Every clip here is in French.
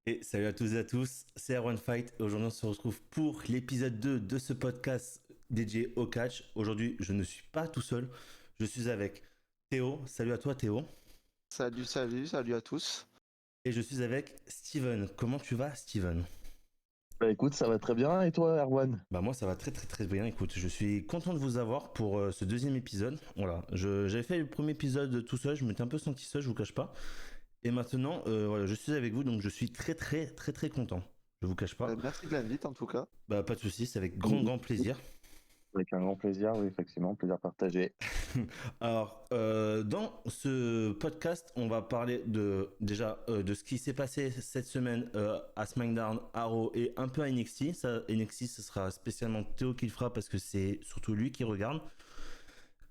Et salut à tous et à tous, c'est Erwan Fight et aujourd'hui on se retrouve pour l'épisode 2 de ce podcast dédié au catch. Aujourd'hui je ne suis pas tout seul, je suis avec Théo, salut à toi Théo, Salut, salut, salut à tous. et je suis avec Steven. Comment tu vas Steven? Bah écoute, ça va très bien. Et toi, Erwan? Bah moi ça va très très très bien, écoute, je suis content de vous avoir pour ce deuxième épisode. Voilà, j'avais fait le premier épisode tout seul, je m'étais un peu senti seul, je vous cache pas. Et maintenant voilà, je suis avec vous donc je suis très très très très content, je vous cache pas. Merci de l'invite en tout cas. Bah pas de soucis, c'est avec grand grand plaisir. Avec un grand plaisir, oui, effectivement, plaisir partagé. Alors, dans ce podcast, on va parler de ce qui s'est passé cette semaine à SmackDown, à Raw et un peu à NXT. Ça, NXT, ce sera spécialement Théo qui le fera parce que c'est surtout lui qui regarde.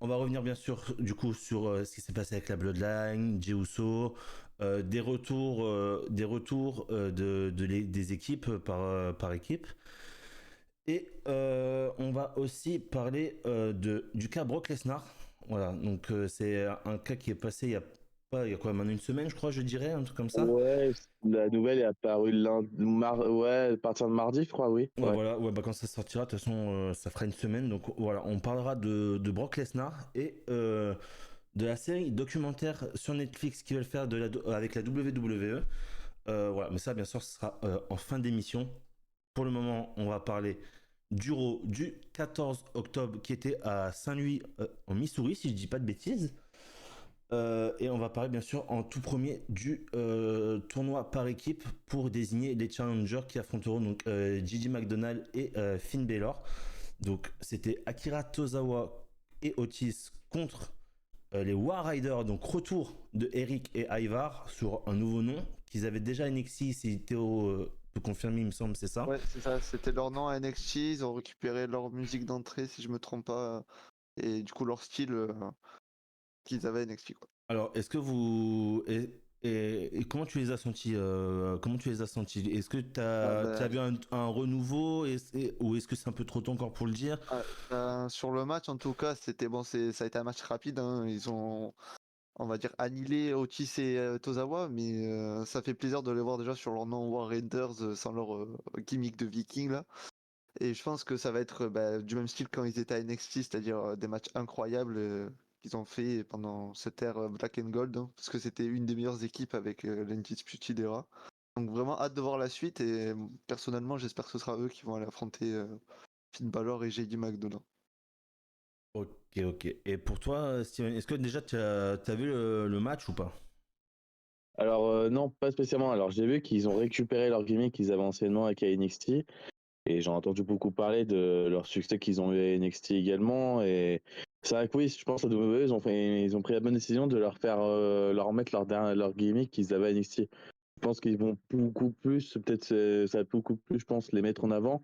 On va revenir bien sûr du coup sur ce qui s'est passé avec la Bloodline, Jey Uso, des équipes par équipe. Et on va aussi parler du cas Brock Lesnar. Voilà, donc c'est un cas qui est passé il y a quoi, maintenant une semaine, je crois, je dirais, un truc comme ça. Ouais, la nouvelle est apparue ouais, à partir de mardi, je crois, oui. Ouais, Ouais. voilà, ouais, bah, quand ça sortira, de toute façon, ça fera une semaine. Donc voilà, on parlera de Brock Lesnar et de la série documentaire sur Netflix qu'ils veulent faire avec la WWE. Voilà, mais ça, bien sûr, ce sera en fin d'émission. Pour le moment, on va parler du Raw du 14 octobre qui était à Saint-Louis en Missouri, si je dis pas de bêtises. Et on va parler bien sûr en tout premier du tournoi par équipe pour désigner les challengers qui affronteront donc Gigi McDonald et Finn Balor. Donc c'était Akira Tozawa et Otis contre les War Riders, donc retour de Eric et Ivar sur un nouveau nom qu'ils avaient déjà NXT, si Théo peut confirmer, il me semble, c'est ça. Ouais, c'est ça, c'était leur nom à NXT, ils ont récupéré leur musique d'entrée si je me trompe pas, et du coup leur style qu'ils avaient à NXT quoi. Alors, est-ce que vous et comment tu les as sentis comment tu les as sentis? Est-ce que Ah, t'as vu un renouveau ou est-ce que c'est un peu trop tôt encore pour le dire? sur le match en tout cas, c'était bon, ça a été un match rapide, hein. Ils ont, on va dire, annihilé Otis et Tozawa, mais ça fait plaisir de les voir déjà sur leur nom War Raiders sans leur gimmick de Viking là. Et je pense que ça va être du même style quand ils étaient à NXT, c'est-à-dire des matchs incroyables qu'ils ont fait pendant cette ère Black and Gold, hein, parce que c'était une des meilleures équipes avec l'Undisputed Era. Donc vraiment hâte de voir la suite et personnellement j'espère que ce sera eux qui vont aller affronter Finn Balor et JD McDonough. Ok, ok. Et pour toi, Steven, est-ce que déjà t'as vu le match ou pas? Alors, non, pas spécialement. Alors, j'ai vu qu'ils ont récupéré leur gimmick qu'ils avaient anciennement avec NXT. Et j'ai entendu beaucoup parler de leur succès qu'ils ont eu à NXT également. Et c'est vrai que oui, je pense que la WWE, ils ont pris la bonne décision de leur faire, leur remettre leur gimmick qu'ils avaient à NXT. Je pense qu'ils vont beaucoup plus, peut-être, ça va beaucoup plus, je pense, les mettre en avant.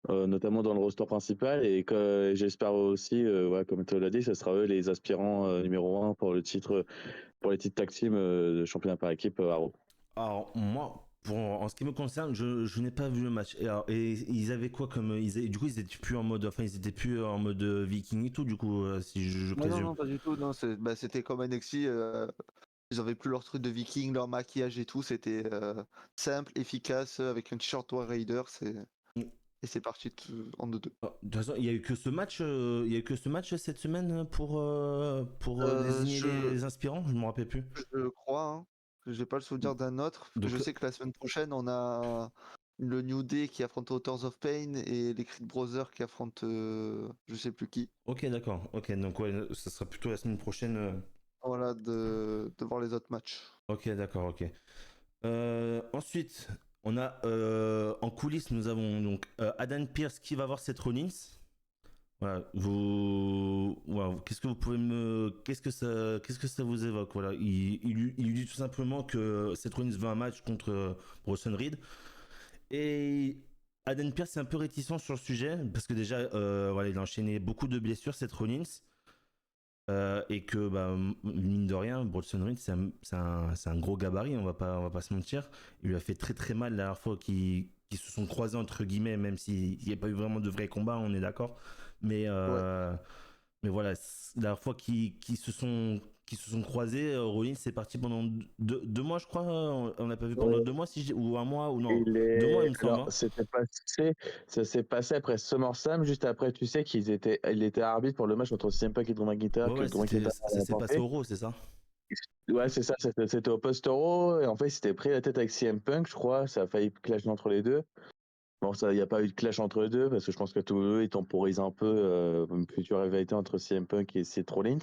Notamment dans le roster principal et que j'espère aussi, ouais, comme tu l'as dit, ce sera eux les aspirants numéro 1 pour le titre, pour les titres tag team de championnat par équipe à Raw. Alors moi, en ce qui me concerne, je n'ai pas vu le match. Et ils avaient quoi comme du coup ils étaient plus en mode, enfin ils étaient plus en mode Viking et tout du coup si je Non, non, présume. non, pas du tout. Non, c'était comme NXT. Ils avaient plus leur truc de Viking, leur maquillage et tout. C'était simple, efficace, avec un t-shirt War Raider. Et c'est parti en 2-2. De toute façon, il y a eu que ce match, il y a eu que ce match cette semaine pour désigner Je, les inspirants. Je me rappelle plus. je crois, hein. J'ai pas le souvenir d'un autre. Parce que je Donc, sais que la semaine prochaine, on a le New Day qui affronte Authors of Pain et les Creed Brothers qui affrontent je sais plus qui. ok, d'accord. Ok, donc ouais, ça sera plutôt la semaine prochaine. Voilà, de voir les autres matchs. Ok, d'accord, ok. Ensuite, on a en coulisses, nous avons donc Adam Pierce qui va voir Seth Rollins. Voilà, qu'est-ce que vous pouvez qu'est-ce que ça vous évoque? Voilà, il lui dit tout simplement que Seth Rollins veut un match contre Bronson Reed. Et Aden Pierce est un peu réticent sur le sujet parce que déjà, voilà, il a enchaîné beaucoup de blessures, Seth Rollins, et que bah, mine de rien, Bronson Reed c'est un gros gabarit, on va pas se mentir. Il lui a fait très très mal la dernière fois qu'ils se sont croisés entre guillemets, même s'il n'y a pas eu vraiment de vrai combat, on est d'accord. Mais Ouais. mais voilà, la dernière fois qu'ils se sont qui se sont croisés. Rollins c'est parti pendant 2 mois, je crois. On n'a pas vu pendant Ouais. 2 mois, si ou un mois, ou non. Il 2 mois, il est... me semble. Alors, Hein. ça s'est passé après SummerSlam, juste après, tu sais, il était arbitre pour le match entre CM Punk et Drew McIntyre, que Ouais, Drew McIntyre ça a s'est passé remporté. au Raw, c'est ça? Ouais, c'est ça, c'était au post-Euro, et en fait, il s'était pris la tête avec CM Punk, je crois, ça a failli clasher entre les deux. Bon, ça, il n'y a pas eu de clash entre les deux, parce que je pense que tous les deux, ils temporisent un peu une future rivalité entre CM Punk et Seth Rollins.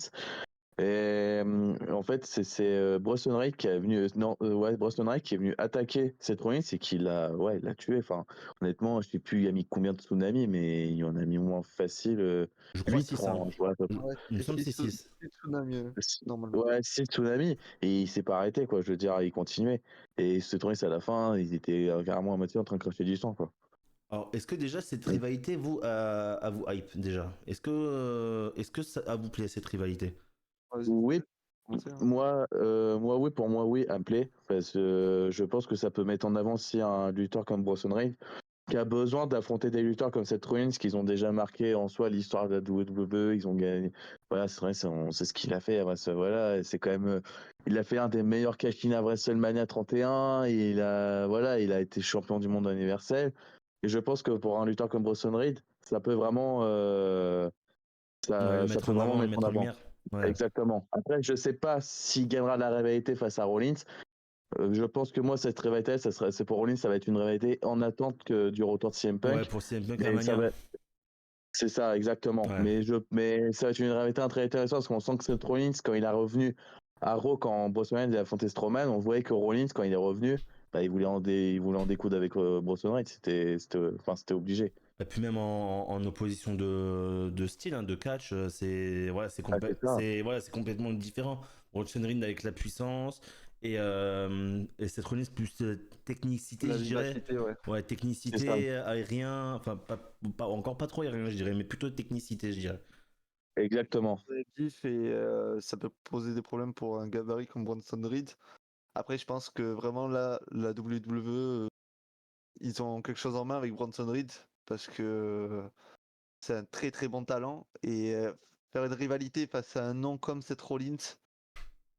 Et en fait, c'est Bronson Reed qui est venu, non, ouais, Bronson Reed qui est venu attaquer Seth Rollins et il l'a tué. Enfin, honnêtement, je sais plus, il a mis combien de tsunamis, mais il en a mis au moins facile Je crois 8, 6, hein. ouais, à peu près. Ouais, Il me semble que c'est 6. c'est tsunami, normalement. Ouais, 6 tsunamis, et il s'est pas arrêté, quoi. Je veux dire, il continuait. Et Seth Rollins, à la fin, ils étaient carrément à moitié en train de cracher du sang, quoi. Alors, est-ce que déjà cette rivalité vous hype déjà? Est-ce que ça vous plaît cette rivalité? Vas-y, Oui, commencez, hein. moi, oui, pour moi, oui, à me plaît, parce que je pense que ça peut mettre en avant si un lutteur comme Bronson Reed, qui a besoin d'affronter des lutteurs comme Seth Rollins, qu'ils ont déjà marqué en soi l'histoire de la WWE, ils ont gagné. Voilà, c'est vrai, c'est ce qu'il a fait. Voilà, c'est quand même, il a fait un des meilleurs cash-in à WrestleMania 31. Voilà, il a été champion du monde universel. Et je pense que pour un lutteur comme Bronson Reed, ça peut vraiment, Ouais, le ça mettre peut en vraiment avant, le mettre en mettre en avant. lumière. Ouais. Exactement. Après, je sais pas s'il gagnera la rivalité face à Rollins. Je pense que moi, cette rivalité, c'est pour Rollins, ça va être une rivalité en attente du retour de CM Ouais, Punk. pour CM Punk la Mais ça Mania. va, c'est ça, exactement. Ouais. Mais ça va être une rivalité très intéressante parce qu'on sent que Seth Rollins, quand il est revenu à Raw, quand Bronson Reed a affronté Strowman, on voyait que Rollins, quand il est revenu, bah, il voulait en découdre avec Bronson Reed. C'était obligé. Et puis même en opposition de style, hein, de catch, Ah, c'est ça. c'est complètement différent. Bronson Reed avec la puissance et Seth Rollins plus technicité, La je dirais. vivacité, ouais. Ouais, C'est ça. technicité, aérien, enfin encore pas trop aérien, je dirais, mais plutôt technicité, je dirais. Exactement. Vif et ça peut poser des problèmes pour un gabarit comme Bronson Reed. Après, je pense que vraiment là, la WWE, ils ont quelque chose en main avec Bronson Reed parce que c'est un très très bon talent et faire une rivalité face à un nom comme Seth Rollins,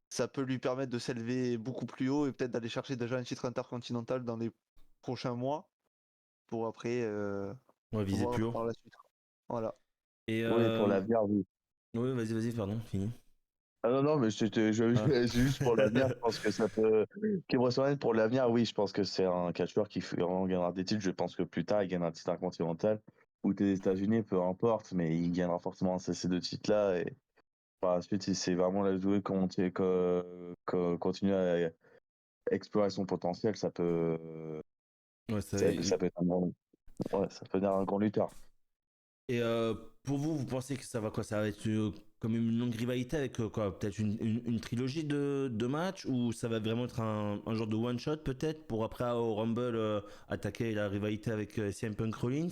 ça peut lui permettre de s'élever beaucoup plus haut et peut-être d'aller chercher déjà un titre intercontinental dans les prochains mois pour après Ouais, viser voir plus haut. par la suite. Voilà. Et Oui, pour l'avenir, oui. ouais, vas-y, pardon, fini. Ah non, non, mais Ah. c'est juste pour l'avenir, je pense que ça peut. Kim Bronson, pour l'avenir, oui, je pense que c'est un catcheur qui vraiment gagnera des titres. Je pense que plus tard, il gagnera un titre intercontinental ou des États-Unis, peu importe, mais il gagnera forcément ces deux titres-là. Et par la suite, si c'est vraiment la jouer continue à explorer son potentiel, Ouais, ça peut être un grand, ouais, ça peut être un grand lutteur. Et pour vous, vous pensez que ça va quoi? Ça va être comme une longue rivalité avec quoi? Peut-être une trilogie de matchs ou ça va vraiment être un genre de one shot peut-être pour après au Rumble attaquer la rivalité avec CM Punk Rollins?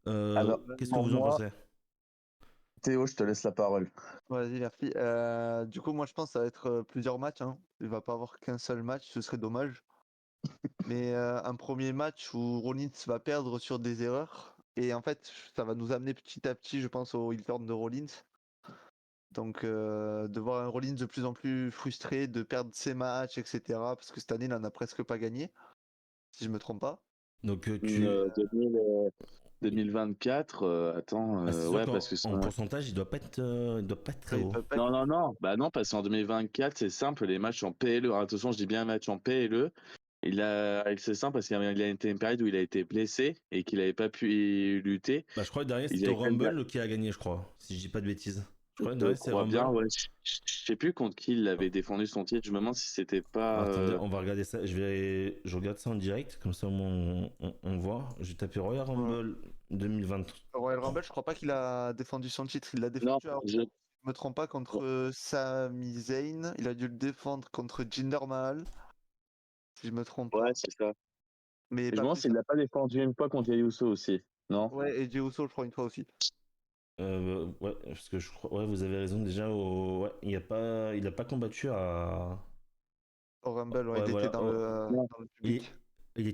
Alors, Qu'est-ce que pour vous en moi, pensez? Théo, je te laisse la parole. Vas-y, merci. Du coup, moi, je pense que ça va être plusieurs matchs, hein. Il va pas avoir qu'un seul match, ce serait dommage. Mais un premier match où Rollins va perdre sur des erreurs. Et en fait, ça va nous amener petit à petit, je pense, au heel turn de Rollins. Donc, de voir un Rollins de plus en plus frustré, de perdre ses matchs, etc. Parce que cette année, il en a presque pas gagné, si je me trompe pas. Donc Et, 2024, attends, ah, c'est sûr ouais, parce que qu'en pourcentage il doit pas être très ouais, il haut. peut pas être- non, non, non, bah non, parce qu'en 2024, c'est simple, les matchs en PLE, alors, attention, je dis bien un match en PLE, c'est simple parce qu'il a été une période où il a été blessé et qu'il n'avait pas pu lutter. Bah, je crois que le dernier Ils c'était au avaient quand même, Rumble qui a gagné, je crois, si je dis pas de bêtises. Je crois que le je dernier c'est crois bien, Rumble. ouais, je sais plus contre qui il avait défendu son titre, je me demande si c'était Alors, pas, attendez, on va regarder ça. Je regarde ça en direct, comme ça au moins on voit. Je vais taper Royal Ouais. Rumble 2023. Royal Rumble, je crois pas qu'il a défendu son titre. Il l'a non, défendu, alors, si je me trompe pas, contre Sami Zayn. Il a dû le défendre contre Jinder Mahal, si je me trompe ouais, pas. c'est ça. Mais Je me pas demande plus, s'il hein. l'a pas défendu une fois contre Jey Uso aussi, non? Ouais, et Jey Uso, je crois, une fois aussi. Ouais, parce que je crois, ouais, vous avez raison déjà. Ouais, il a pas combattu à. Au Rumble, ouais, Ouais, il était voilà. dans Oh, le, Non. dans le il, public.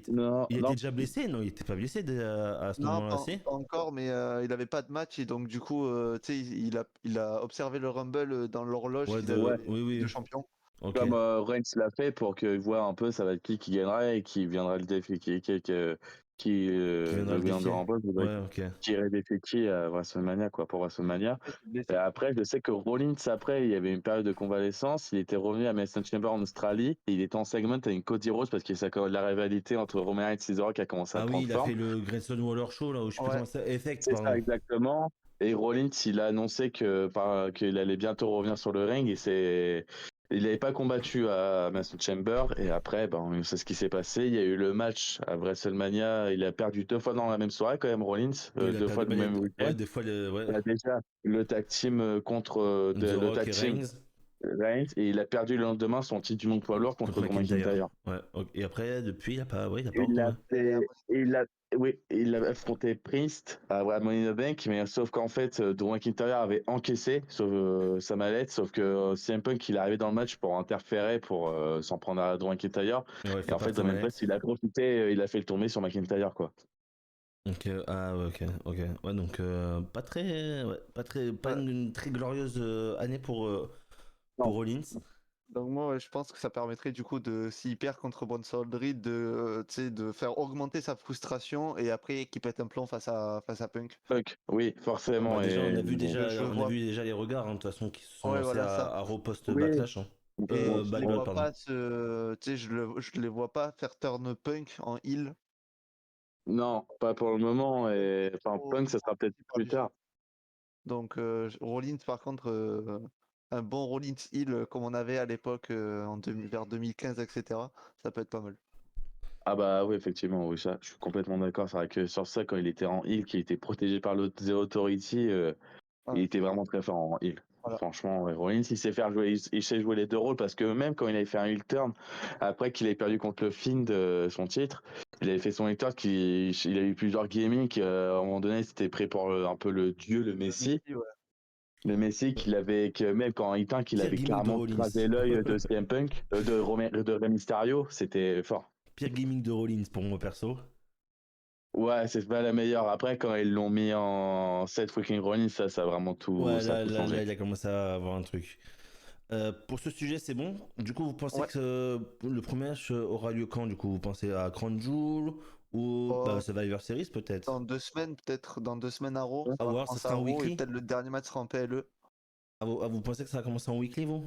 Non, Il était non, déjà blessé, non? Il était pas blessé à ce Non, moment-là, si? pas encore, mais il avait pas de match et donc du coup, tu sais, il a observé le Rumble dans l'horloge Ouais, qu'ils avaient ouais. oui, de oui. champion. Ok. Comme Reigns l'a fait pour qu'il voit un peu ça va être qui gagnera et qui viendra le défi, qui Qui viendra le le gagnant de défier. Rumble voudrait Ouais, ok. tirer défi qui à WrestleMania quoi pour WrestleMania. Et Blessé. après je sais que Rollins après il y avait une période de convalescence, il était revenu à Madison Chamber en Australie et il était en segment avec Cody Rhodes parce que la rivalité entre Roman Reigns et The Rock a commencé à Ah oui, prendre il a forme. fait le Grayson Waller Show, là, où je sais plus Ouais, comment ça. Effect, C'est ça pardon. exactement. Et Rollins, il a annoncé qu'il allait bientôt revenir sur le ring il n'avait pas combattu à Mason Chamber et après, ben, on sait ce qui s'est passé. Il y a eu le match à WrestleMania. Il a perdu 2 fois dans la même soirée quand même, Rollins, Oui, il a 2 fois perdu. le même week-end. Ouais, des fois, Il ouais. a déjà le tag team contre The le Rock tag et team Reigns Reigns et il a perdu le lendemain son titre du monde poids lourd contre contre Drew McIntyre. McIntyre. Ouais. Ok. Et après, depuis, il a pas Il a retourné. et fait, après, il a, oui, il a affronté Priest à Money in the Bank, mais sauf qu'en fait, Drew McIntyre avait encaissé sa mallette, sauf que CM Punk il est arrivé dans le match pour interférer, pour s'en prendre à Drew McIntyre, Ouais, il et fait en fait, partie sa Damien Priest mallette. il a profité, il a fait le tomber sur McIntyre quoi. Donc, ah, ouais, ok, ok. Ouais, donc, pas ouais. une très glorieuse année Non. pour Rollins. Donc moi, ouais, je pense que ça permettrait du coup de s'il perd contre Bronson Reed tu sais, de faire augmenter sa frustration et après qu'il pète un plomb face à Punk. Punk, oui, Bah, forcément, déjà, et Je on a vois. vu déjà les regards, hein, de toute façon, qui se sont Ouais, lancés voilà ça. à Raw post oui, Backlash, hein. Et je les Backlash, vois pardon. pas tu sais, je les vois pas faire turn Punk en heel. non, pas pour le moment, et enfin, Trop, Punk, ça trop sera peut-être super plus léger. tard. Donc Rollins par contre, un bon Rollins heel comme on avait à l'époque vers 2015, etc. Ça peut être pas mal. Ah bah oui, effectivement, oui, ça, je suis complètement d'accord. C'est vrai que sur ça, quand il était en heal, qu'il était protégé par The Authority, Ouais, il était vraiment très fort en heal. voilà. Franchement, ouais, Rollins, il sait faire jouer, il sait jouer les deux rôles parce que même quand il avait fait un heel turn, après qu'il avait perdu contre le Fiend de son titre, il avait fait son heel turn, il a eu plusieurs gimmicks. À un moment donné, c'était prêt pour un peu le dieu, le Le Messi. Messi, ouais. Le Messi que même quand il peint, qu'il Pire avait gimmick de carrément Rollins. crasé l'œil de CM Punk, de Rey Mysterio, c'était fort. Pire gimmick de Rollins pour moi perso. Ouais, c'est pas la meilleure. Après, quand ils l'ont mis en 7 freaking Rollins, ça a vraiment tout, Ouais, ça a tout changé. il a commencé à avoir un truc. Pour ce sujet, c'est bon. Du coup, vous pensez Ouais. que le premier match aura lieu quand? Du coup, vous pensez à Crown Jewel ou Oh, Survivor Series peut-être? dans 2 semaines, peut-être dans 2 semaines à Raw, Ah, ça ou va alors ça commencer sera à en Raw et weekly? peut-être le dernier match sera en PLE. Vous pensez que ça va commencer en weekly, vous?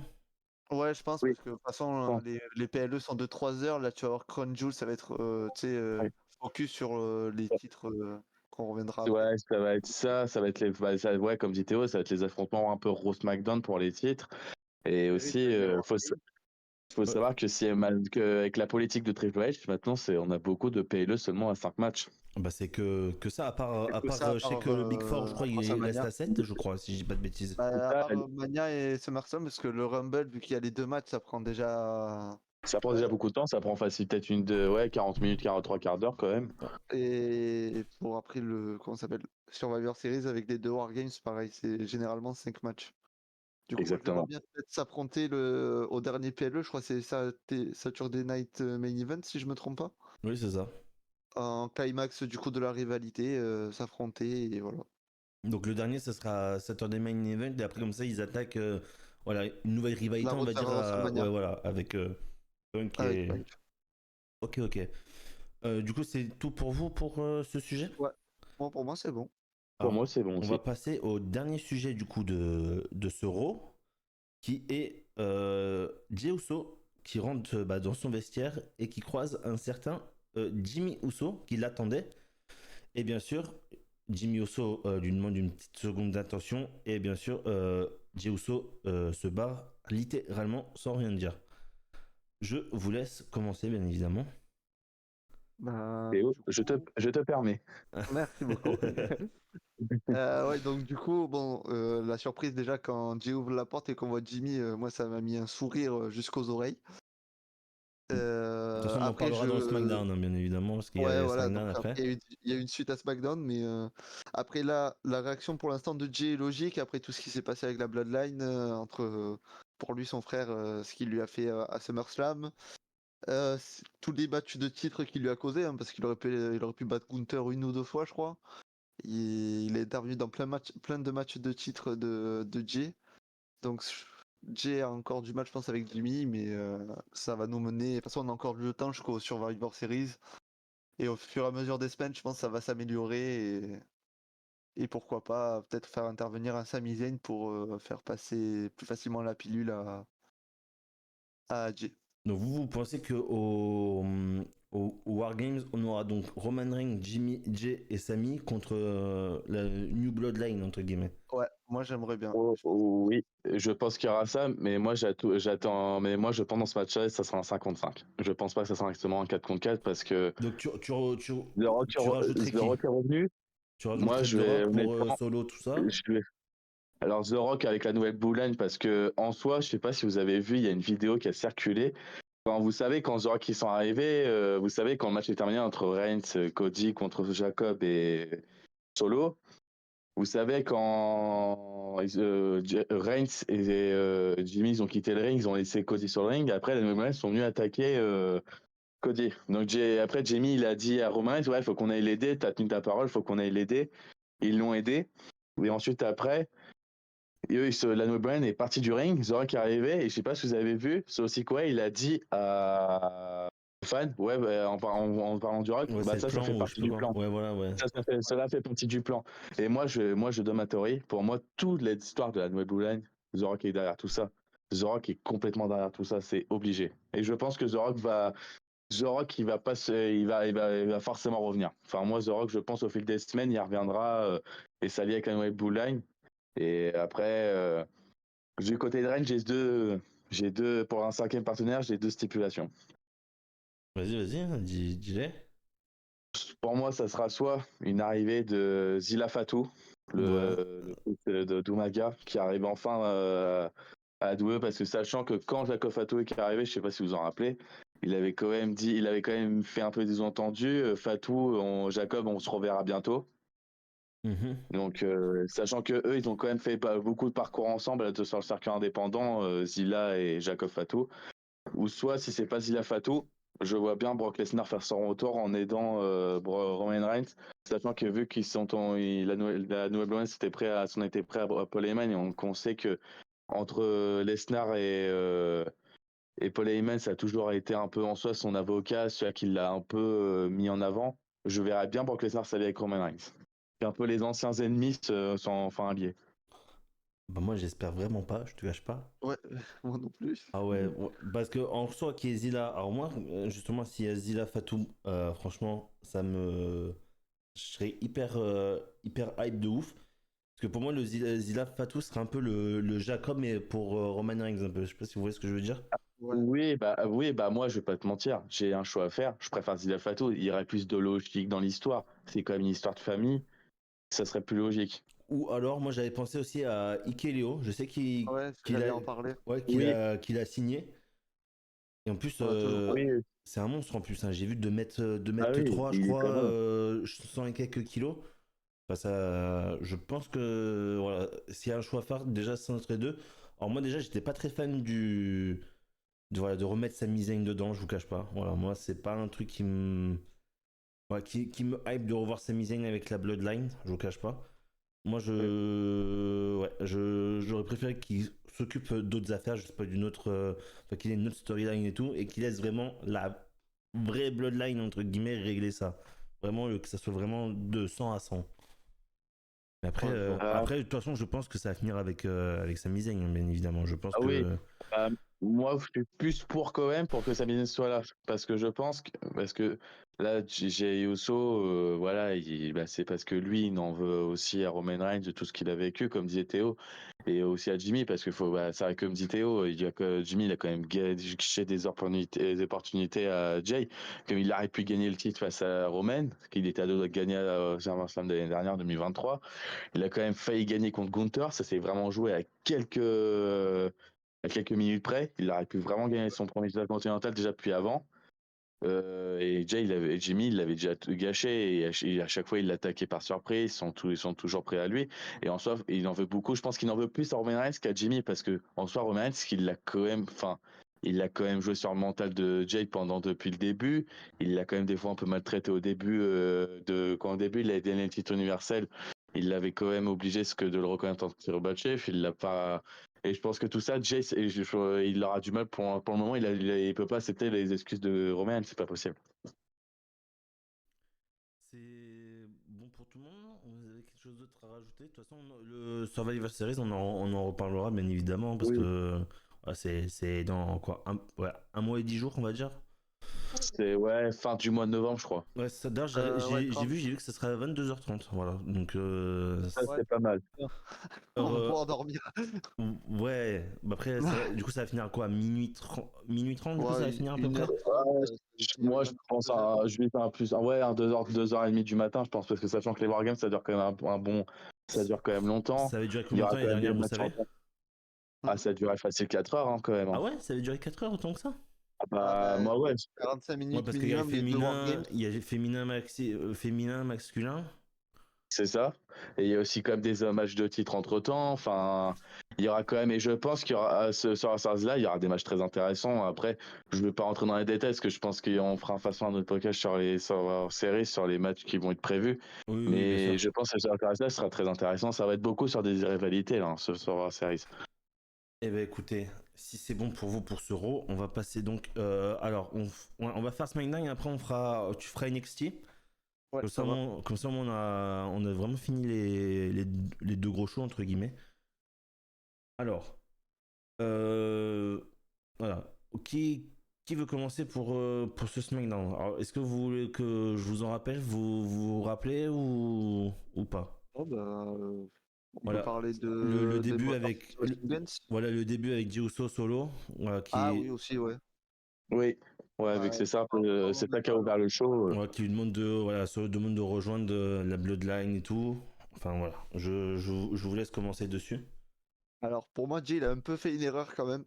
Ouais, je pense, Oui, parce que de toute façon, bon, les PLE sont de 3 heures. Là, tu vas avoir Crown Jewel, ça va être tu sais, ouais. focus sur les titres qu'on reviendra après. Ouais, ça va être ça va être ouais, comme dit Théo, ça va être les affrontements un peu Raw SmackDown pour les titres. Et Et aussi, risque d'y avoir. faut Ouais. savoir que avec la politique de Triple H, maintenant, on a beaucoup de PLE seulement à 5 matchs. Bah, c'est que ça, C'est à que part, ça, à je sais part que le Big Four, je crois, il reste WrestleMania. à 7, je crois, si je dis pas de bêtises. Bah, à Ça, part Mania et SummerSlam, parce que le Rumble, vu qu'il y a les 2 matchs, ça prend déjà. ça prend déjà beaucoup de temps, ça prend facile peut-être ouais, 40 minutes, 43 quarts d'heure quand même. Et pour après comment ça s'appelle? Survivor Series avec les 2 Wargames, pareil, c'est généralement 5 matchs. Du coup, moi, je les vois Exactement. bien peut-être s'affronter au dernier PLE, je crois que c'est Saturday Night Main Event, si je me trompe pas. Oui, c'est ça. En climax du coup de la rivalité, s'affronter et voilà. Donc le dernier, ce sera Saturday Main Event, et après, comme ça, ils attaquent voilà, une nouvelle rivalité, La on road va vers dire, WrestleMania ouais, voilà, avec Punk avec et. Punk. Ok, ok. Du coup, c'est tout pour vous pour ce sujet? Ouais, bon, pour moi, c'est bon. Pour Alors, moi, c'est bon on va aussi. passer au dernier sujet du coup de ce Raw, qui est Jey Uso qui rentre dans son vestiaire et qui croise un certain Jimmy Uso qui l'attendait. Et bien sûr, Jimmy Uso lui demande une petite seconde d'attention et bien sûr, Jey Uso se barre littéralement sans rien dire. Je vous laisse commencer bien évidemment. Bah, Théo, du coup, je te permets. merci beaucoup. Ouais, donc du coup, bon, la surprise déjà quand Jay ouvre la porte et qu'on voit Jimmy, moi ça m'a mis un sourire jusqu'aux oreilles. De toute façon, on en Après, parlera dans le SmackDown, hein, bien évidemment, parce qu'il y ouais, a voilà, SmackDown donc après. après il y a eu une suite à SmackDown, mais après là, la réaction pour l'instant de Jay est logique, après tout ce qui s'est passé avec la Bloodline, entre pour lui son frère, ce qu'il lui a fait à SummerSlam. Tous les matchs de titre qu'il lui a causé, hein, parce qu'il aurait pu battre Gunther une ou deux fois, je crois. Il est intervenu dans plein de matchs de titre de Jay. Donc Jay a encore du mal, je pense, avec Jimmy, mais ça va nous mener. De toute façon, on a encore le temps jusqu'au Survivor Series. Et au fur et à mesure des semaines, je pense que ça va s'améliorer. Et pourquoi pas peut-être faire intervenir un Sami Zayn pour faire passer plus facilement la pilule à Jay. Donc vous pensez que au Wargames, on aura donc Roman Reigns, Jimmy, Jay et Sami contre la New Bloodline, entre guillemets. Ouais, moi j'aimerais bien. Oui, je pense qu'il y aura ça, mais moi j'attends. Mais moi je pense dans ce match-là, ça sera un 5 contre 5. Je pense pas que ça sera exactement un 4 contre 4 parce que Donc The rajouterais qui? Rock est revenu. Tu Moi rajouterais je The vais Rock pour honnêtement, Solo, tout ça? je vais. Alors The Rock avec la nouvelle Boulane parce que en soi, je sais pas si vous avez vu, il y a une vidéo qui a circulé. Vous savez, quand The Rock ils sont arrivés, vous savez, quand le match est terminé entre Reigns, Cody contre Jacob et Solo, vous savez, quand Reigns et Jimmy ils ont quitté le ring, ils ont laissé Cody sur le ring. Après, les Roman sont venus attaquer Cody. Donc après, Jimmy il a dit à Roman, ouais, faut qu'on aille l'aider. T'as tenu ta parole, faut qu'on aille l'aider. Ils l'ont aidé. Et ensuite après, et eux, la No Brand est parti du ring. The Rock est arrivé et je sais pas si vous avez vu, Solo Sikoa, il a dit à fans, ouais, bah, en parlant du Rock, Ouais, bah c'est le ça plan fait ou je sais partie pas du quoi. plan. Ouais, voilà, ouais. Cela fait partie du plan. Et moi, je donne ma théorie. Pour moi, toute l'histoire de la nouvelle Blue Line, The Rock est derrière tout ça. The Rock est complètement derrière tout ça, c'est obligé. Et je pense que The Rock, il va pas il va forcément revenir. Enfin, moi, The Rock, je pense au fil des semaines, il reviendra et s'allier avec la nouvelle Blue Line. Et après, du côté de Rennes, j'ai deux, pour un cinquième partenaire, j'ai deux stipulations. Vas-y, hein, dis-les. Pour moi, ça sera soit une arrivée de Zila Fatou, Ouais. le fils de Doumaga, qui arrive enfin à Douai, parce que sachant que quand Jacob Fatou est arrivé, je sais pas si vous en rappelez, il avait quand même fait un peu des entendus. Fatou, Jacob, on se reverra bientôt. Mhm. Donc, sachant que eux, ils ont quand même fait beaucoup de parcours ensemble sur le circuit indépendant, Zila et Jacob Fatou. Ou soit, si c'est pas Zila Fatou, je vois bien Brock Lesnar faire son retour en aidant Roman Reigns, sachant que vu qu'ils sont la nouvelle Alliance était prêt à Paul Heyman, et on sait que entre Lesnar et Paul Heyman, ça a toujours été un peu en soi son avocat, celui qui l'a un peu mis en avant. Je verrais bien Brock Lesnar s'allier avec Roman Reigns. Et un peu les anciens ennemis sont enfin alliés. Bah moi j'espère vraiment pas, je te cache pas. Ouais, moi non plus. Ah ouais, parce que en soi qui est Zila, alors moi justement s'il y a Zila Fatou, franchement je serais hyper hype de ouf. Parce que pour moi le Zila Fatou serait un peu le Jacob mais pour Roman Reigns un peu. Je sais pas si vous voyez ce que je veux dire. Ouais. Oui, bah moi je vais pas te mentir, j'ai un choix à faire. Je préfère Zila Fatou, il y aurait plus de logique dans l'histoire. C'est quand même une histoire de famille, ça serait plus logique. Ou alors moi j'avais pensé aussi à Ikeleo, je sais Ouais, qu'il j'allais a en parler. ouais, Oui, qu'il a signé. Et en plus, On a toujours pas. oui, c'est un monstre en plus, hein. J'ai vu 2 ah mètres oui, 3 je il est crois, très bon. 100 et quelques kilos. Enfin, je pense que voilà, s'il y a un choix à faire, déjà c'est entre les deux. Alors moi déjà, j'étais pas très fan voilà, de remettre Sami Zayn dedans, je vous cache pas. Voilà, moi c'est pas un truc qui me hype de revoir Sami Zayn avec la Bloodline, je vous cache pas. Moi Ouais. j'aurais préféré qu'il s'occupe d'autres affaires, je sais pas d'une autre, enfin qu'il ait une autre storyline et tout, et qu'il laisse vraiment la vraie Bloodline entre guillemets régler ça. Vraiment que ça soit vraiment de 100 à 100. Mais après, Ouais, je vois. de toute façon, je pense que ça va finir avec Sami Zayn, hein, bien évidemment. Je pense Ah oui, que. bah, moi je suis plus pour quand même pour que sa business soit là. Parce que je pense que, parce que là, Jey Uso, voilà, c'est parce que lui, il en veut aussi à Roman Reigns de tout ce qu'il a vécu, comme disait Théo, et aussi à Jimmy, parce que c'est vrai, comme dit Théo, Jimmy, il a quand même gâché des opportunités à Jay, comme il aurait pu gagner le titre face à Roman, qu'il était à deux doigts de gagner à SummerSlam de l'année dernière, 2023. Il a quand même failli gagner contre Gunther, ça s'est vraiment joué à quelques minutes près. Il aurait pu vraiment gagner son premier titre continental déjà depuis avant. Et Jimmy, il l'avait déjà tout gâché et à chaque fois il l'attaquait par surprise. Ils sont toujours prêts à lui. Et en soi, il en veut beaucoup. Je pense qu'il en veut plus à Roman Reigns qu'à Jimmy parce que en soi, Roman Reigns, il l'a quand même, enfin, il a quand même joué sur le mental de Jake depuis le début. Il l'a quand même des fois un peu maltraité au début, quand au début il a donné le titre universel. Il l'avait quand même obligé de le reconnaître en tribal chef. Il l'a pas. Et je pense que tout ça, Jay, il aura du mal pour le moment. Il peut pas accepter les excuses de Roman. C'est pas possible. C'est bon pour tout le monde. Vous avez quelque chose d'autre à rajouter? De toute façon, le Survivor Series, on en reparlera bien évidemment parce Oui. que c'est dans quoi un mois et 10 jours, on va dire. C'est fin du mois de novembre, je crois. Ouais, ça, d'ailleurs, Ouais, j'ai vu que ça serait à 22h30. Voilà. Donc, Ça, Ouais. c'est pas mal. On va pouvoir dormir. ouais. Bah après, du coup, ça va finir à quoi? Minuit 30, du coup, ça va Ouais, finir à peu une près? heure. Moi, je pense je vis un plus, un 2h30 du matin, je pense, parce que sachant que les Wargames, ça dure quand même ça dure quand même longtemps. Ça avait duré Il y combien de aura temps quand l'année même des dernière, vous matchs savez? Ah, ça a duré facile 4 heures, hein, quand même. Ah ouais, ça avait duré 4 heures autant que ça? Ah Ah bah, bah, moi, ouais. 45 Ouais, minutes parce qu'il y a le minimum, les deux Wargames. il y a le féminin masculin. C'est ça. Et il y a aussi quand même des matchs de titre entre temps. Enfin, il y aura quand même, et je pense qu'il y aura sur la Stars-là, il y aura des matchs très intéressants. Après, je ne vais pas rentrer dans les détails parce que je pense qu'on fera façon un autre podcast sur séries, sur les matchs qui vont être prévus. Oui, oui, bien sûr. Mais je pense que sur la Stars-là, ce sera très intéressant. Ça va être beaucoup sur des rivalités, là, ce soir Series. Eh ben écoutez, si c'est bon pour vous pour ce Raw, on va passer donc. Alors, on va faire SmackDown et après tu feras NXT. Ouais, Comme ça ça, va. on a vraiment fini les deux gros shows entre guillemets. Alors, euh, voilà. Qui veut commencer pour ce SmackDown? Alors, est-ce que vous voulez que je vous en rappelle? Vous rappelez ou pas? Oh, bah, on peut Voilà. parler Le des début Motor avec City Guns. voilà le début avec Jey Uso solo, voilà, Ah oui, aussi, ouais. Oui, ouais, vu que Ouais, c'est ça, parlons c'est de ça qui a ça, ouvert alors. le show. qui lui demande demande de rejoindre la Bloodline et tout. Enfin voilà, je vous laisse commencer dessus. Alors, pour moi, Jay, il a un peu fait une erreur quand même.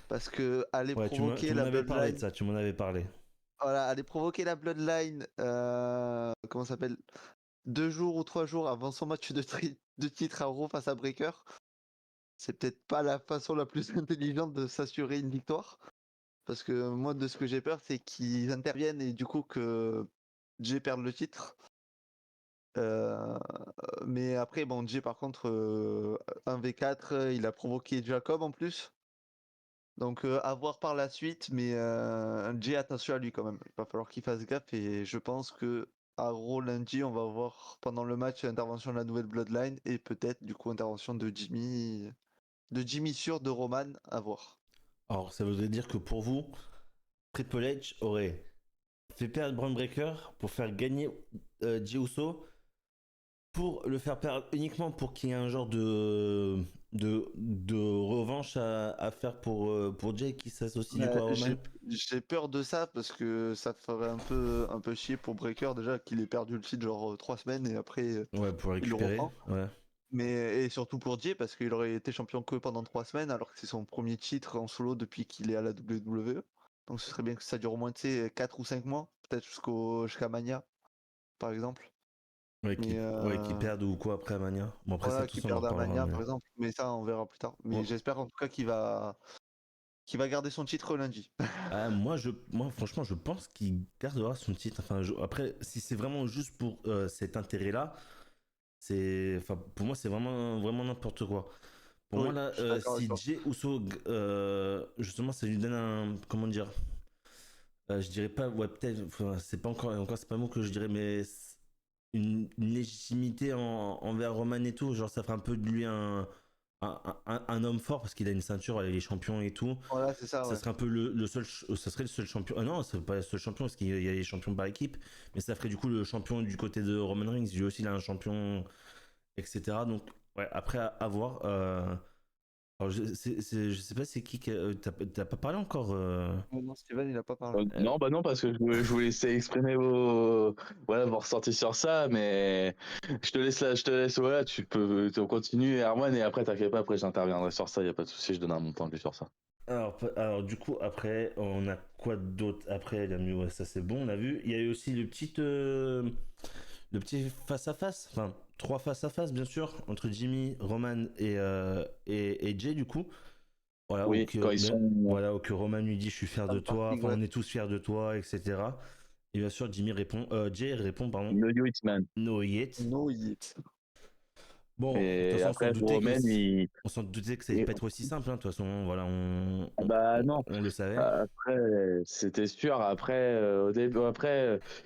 Parce que aller Ouais, tu provoquer m'en la avais parlé de Bloodline. ça, tu m'en avais parlé. Voilà, aller provoquer la Bloodline. Comment ça s'appelle? 2 jours ou 3 jours avant son match de titre à Raw face à Breaker. C'est peut-être pas la façon la plus intelligente de s'assurer une victoire. Parce que moi, de ce que j'ai peur, c'est qu'ils interviennent et du coup que Jay perde le titre. Euh, mais après, bon, Jay, par contre, 1v4, il a provoqué Jacob en plus. Donc, à voir par la suite, mais Jay, attention à lui quand même. Il va falloir qu'il fasse gaffe et je pense que à Raw lundi, on va voir pendant le match l'intervention de la nouvelle Bloodline et peut-être du coup intervention de Jimmy sûr de Roman à voir. Alors ça voudrait dire que pour vous, Triple H aurait fait perdre Braun Breaker pour faire gagner Jey Uso, pour le faire perdre uniquement pour qu'il y ait un genre de revanche à faire pour Jay qui s'associe du coup à Roman. J'ai peur de ça parce que ça ferait un peu chier pour Breaker déjà qu'il ait perdu le titre genre 3 semaines et après Ouais, pour il le récupérer. reprend. Ouais. Mais et surtout pour Jay parce qu'il aurait été champion que pendant 3 semaines alors que c'est son premier titre en solo depuis qu'il est à la WWE. Donc ce serait bien que ça dure au moins 4 ou 5 mois, peut-être jusqu'à Mania par exemple. Ouais, Mais qui perdent ou quoi après Mania. Bon, après ça, voilà, tout qu'il ça, on en perde à reparlera. Mania par exemple. Mais ça on verra plus tard. Mais Ouais. j'espère en tout cas qu'il va garder son titre lundi. Moi, franchement, je pense qu'il gardera son titre. Enfin, après, si c'est vraiment juste pour cet intérêt-là, pour moi, c'est vraiment, vraiment n'importe quoi. Pour moi, Oui, là, je suis d'accord avec si toi. Jey Uso, justement, ça lui donne comment dire, je dirais pas, ouais, peut-être, enfin, c'est pas encore, c'est pas le mot que je dirais, mais une légitimité envers Roman et tout. Genre, ça ferait un peu de lui un homme fort parce qu'il a une ceinture, il est champion et tout. Voilà, c'est ça, Ça ouais. serait un peu ça serait le seul champion. Ah non, c'est pas le seul champion parce qu'il y a les champions par équipe, mais ça ferait du coup le champion du côté de Roman Reigns. Lui aussi, il a un champion, etc. Donc, ouais, après, à voir. Alors, je sais pas c'est qui. T'as pas parlé encore. Non, Steven, il a pas parlé. Non, bah non, parce que je vous laissais exprimer voilà, vos ressentis sur ça, mais je te laisse, voilà, tu continues, Erwan, et après, t'inquiète pas, après, j'interviendrai sur ça, y a pas de souci, je donnerai mon point de vue sur ça. Alors, du coup, après, on a quoi d'autre? Après, ouais, ça c'est bon, on a vu. Il y a eu aussi le petit face-à-face. Enfin, 3 face-à-face, bien sûr, entre Jimmy, Roman et Jay, du coup. Voilà, ou Oui, que, quand ils sont voilà, ou que Roman lui dit je suis fier Dans de le toi, parking, enfin ouais. on est tous fiers de toi, etc. Et bien sûr, Jay répond, pardon, No You It's Man. no yet. No hit. Bon, de toute Et façon, après, Roman, on s'en doutait que ça allait il- pas être aussi simple, hein. De toute façon, voilà, ah bah non. on le savait. Après, c'était sûr. Après, au début,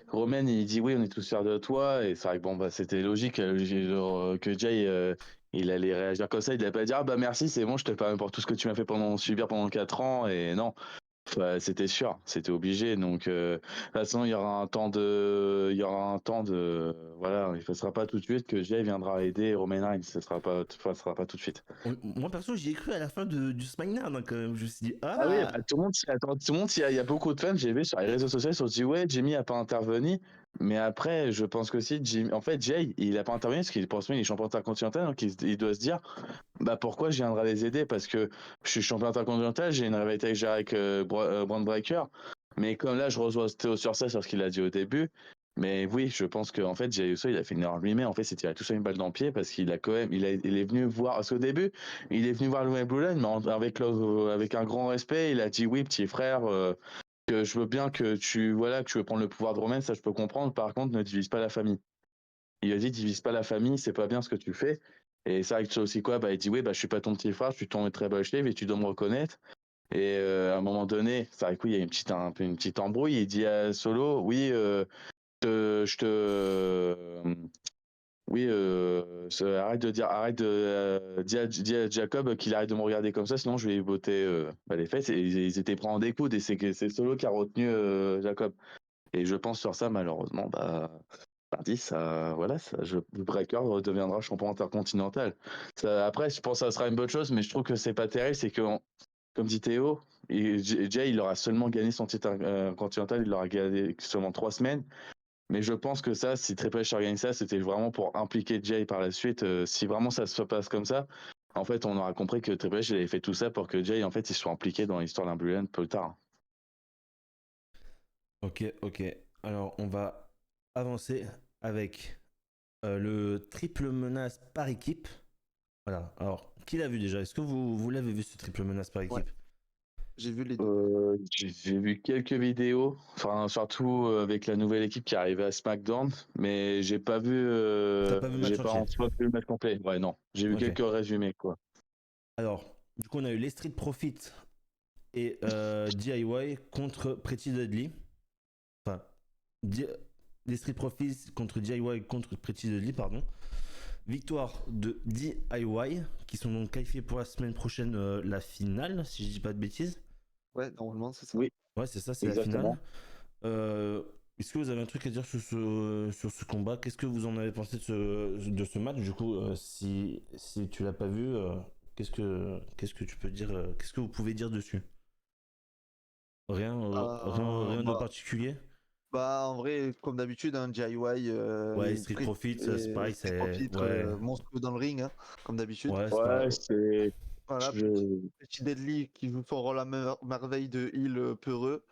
Roman, il dit oui, on est tous fiers de toi. Et c'est vrai que bon, bah, c'était logique que Jay, il allait réagir comme ça. Il allait pas dire, ah bah merci, c'est bon, je te permets pour tout ce que tu m'as fait subir pendant 4 ans. Et non. Enfin, c'était sûr, c'était obligé. Donc, de toute façon, voilà, il ne sera pas tout de suite que Jay viendra aider Roman Reigns. Ça sera pas tout de suite. Moi, perso, j'y ai cru à la fin du SmackDown, hein, quand même. Je me suis dit, Ah oui, ah! bah, tout le monde, attends, tout le monde, il y a beaucoup de fans, j'ai vu sur les réseaux sociaux, ils se sont dit, ouais, Jimmy a pas intervenu. Mais après, je pense que si en fait, Jay, il a pas intervenu parce qu'il pense qu'il est champion intercontinental, donc il doit se dire, bah pourquoi je viendrai les aider? Parce que je suis champion intercontinental, j'ai une rivalité avec Braun Breaker. Mais comme là, je rejoins Théo sur ça, sur ce qu'il a dit au début. Mais oui, je pense qu'en fait, Jey Uso, il a fait une erreur lui-même. En fait, c'était à tout ça une balle dans le pied parce qu'il a quand même, il est venu voir. Parce qu'au début, il est venu voir le Blue Line, mais avec un grand respect, il a dit oui, petit frère, que je veux bien que que tu veux prendre le pouvoir de Roman, ça je peux comprendre. Par contre, ne divise pas la famille. Il a dit divise pas la famille, c'est pas bien ce que tu fais. Et c'est vrai que aussi quoi, bah il dit oui, bah je suis pas ton petit frère, je suis ton très bon chef et tu dois me reconnaître. Et à un moment donné, c'est vrai qu'il y a un peu une petite embrouille. Il dit à Solo, oui, je te, oui, arrête de dis à Jacob qu'il arrête de me regarder comme ça, sinon je vais lui botter les fesses. Et ils étaient pris en découdre et c'est Solo qui a retenu Jacob. Et je pense sur ça, malheureusement, bah, mardi, Breaker deviendra champion intercontinental. Après, je pense que ça sera une bonne chose, mais je trouve que c'est pas terrible, c'est que, comme dit Théo, Jay, il aura seulement gagné son titre continental, il l'aura gagné seulement 3 semaines. Mais je pense que ça, si Triple H organise ça, c'était vraiment pour impliquer Jay par la suite. Si vraiment ça se passe comme ça, en fait, on aura compris que Triple H avait fait tout ça pour que Jay, en fait, il soit impliqué dans l'histoire d'un Blue Land plus tard. Ok, ok. Alors, on va avancer avec le triple menace par équipe. Voilà. Alors, qui l'a vu déjà? Est-ce que vous l'avez vu, ce triple menace par Ouais, équipe? j'ai vu les deux. J'ai vu quelques vidéos, enfin surtout avec la nouvelle équipe qui est arrivée à SmackDown, mais T'as pas vu le match j'ai pas entier? en soi vu le match complet. Ouais, non, j'ai vu Ok. quelques résumés quoi. Alors, du coup, on a eu les Street Profits et DIY contre Pretty Deadly. Enfin, Di- les Street Profits contre DIY contre Pretty Deadly, pardon. Victoire de DIY, qui sont donc qualifiés pour la semaine prochaine, la finale, si je dis pas de bêtises. Ouais, normalement, c'est ça. Oui, Ouais, c'est ça, c'est la finale. exactement. Est-ce que vous avez un truc à dire sur ce combat? Qu'est-ce que vous en avez pensé de ce match? Du coup, si tu l'as pas vu, qu'est-ce que tu peux dire? Qu'est-ce que vous pouvez dire dessus? Rien de Bah, particulier? en vrai, comme d'habitude, hein, DIY Ouais, Street Profits, c'est pareil, Street c'est. Profit, Ouais, monstrueux dans le ring, hein, comme d'habitude. ouais, c'est pas. Ouais, c'est. Voilà, Je... petit Deadly qui joue son rôle à merveille de heal peureux.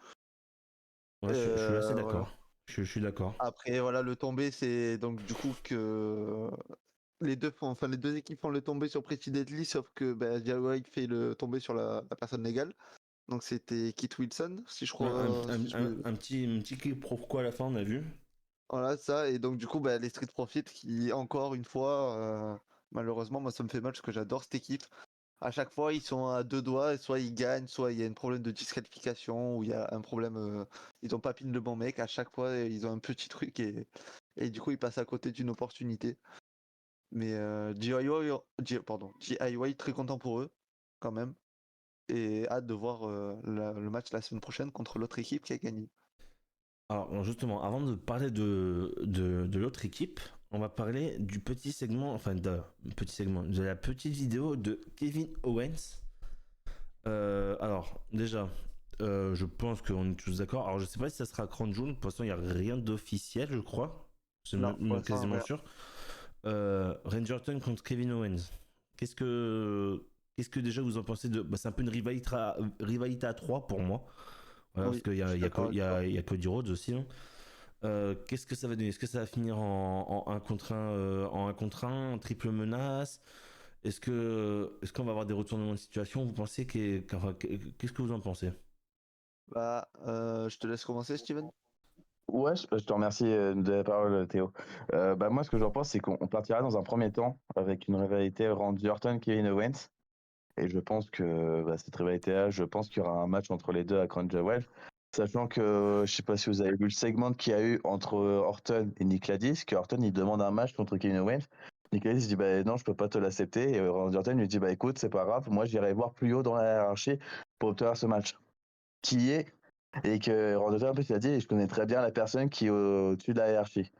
Ouais, je suis assez Voilà. d'accord. Je suis d'accord. Après, voilà, le tombé, c'est donc du coup que les deux équipes font le tombé sur Pretty Deadly, sauf que DIY fait le tombé sur la personne légale. Donc c'était Kit Wilson, si je Ouais, crois. Si je me... un petit clip pourquoi à la fin, on a vu. Voilà, ça. Et donc du coup, les Street Profits qui, encore une fois, malheureusement, moi ça me fait mal parce que j'adore cette équipe. À chaque fois, ils sont à deux doigts, soit ils gagnent, soit il y a un problème de disqualification, ou il y a un problème, ils ont pas pin le bon mec. À chaque fois, ils ont un petit truc et du coup, ils passent à côté d'une opportunité. Mais DIY, très content pour eux, quand même. Et hâte de voir le match la semaine prochaine contre l'autre équipe qui a gagné. Alors justement, avant de parler de l'autre équipe, on va parler du petit segment, de la petite vidéo de Kevin Owens. Alors déjà, je pense qu'on est tous d'accord. Alors je sais pas si ça sera Crown Jewel, pour l'instant il n'y a rien d'officiel, je crois. C'est Non, pour même l'instant, quasiment rien. sûr. Randy Orton contre Kevin Owens. Qu'est-ce que déjà vous en pensez de. C'est un peu une rivalité à 3 pour moi. Voilà, parce Oui, qu'il y je a, suis d'accord avec toi. il y a Cody Rhodes aussi, hein. Qu'est-ce que ça va donner? Est-ce que ça va finir en 1 contre 1, en triple menace? Est-ce qu'on va avoir des retournements de situation? Vous pensez qu'est-ce que vous en pensez? Bah, je te laisse commencer, Steven. Ouais, je te remercie de la parole, Théo. Moi, ce que j'en pense, c'est qu'on partira dans un premier temps avec une rivalité Randy Orton-Kevin Owens. Et je pense que cette rivalité-là, je pense qu'il y aura un match entre les deux à Crown Jewel. Sachant que, je sais pas si vous avez vu le segment qu'il y a eu entre Orton et Nick Aldis, que Orton il demande un match contre Kevin Owens. Nick Aldis dit bah non, je peux pas te l'accepter. Et Randy Orton lui dit bah écoute, c'est pas grave, moi j'irai voir plus haut dans la hiérarchie pour obtenir ce match. Qui est et que Randy Orton en plus il a dit je connais très bien la personne qui est au-dessus de la hiérarchie.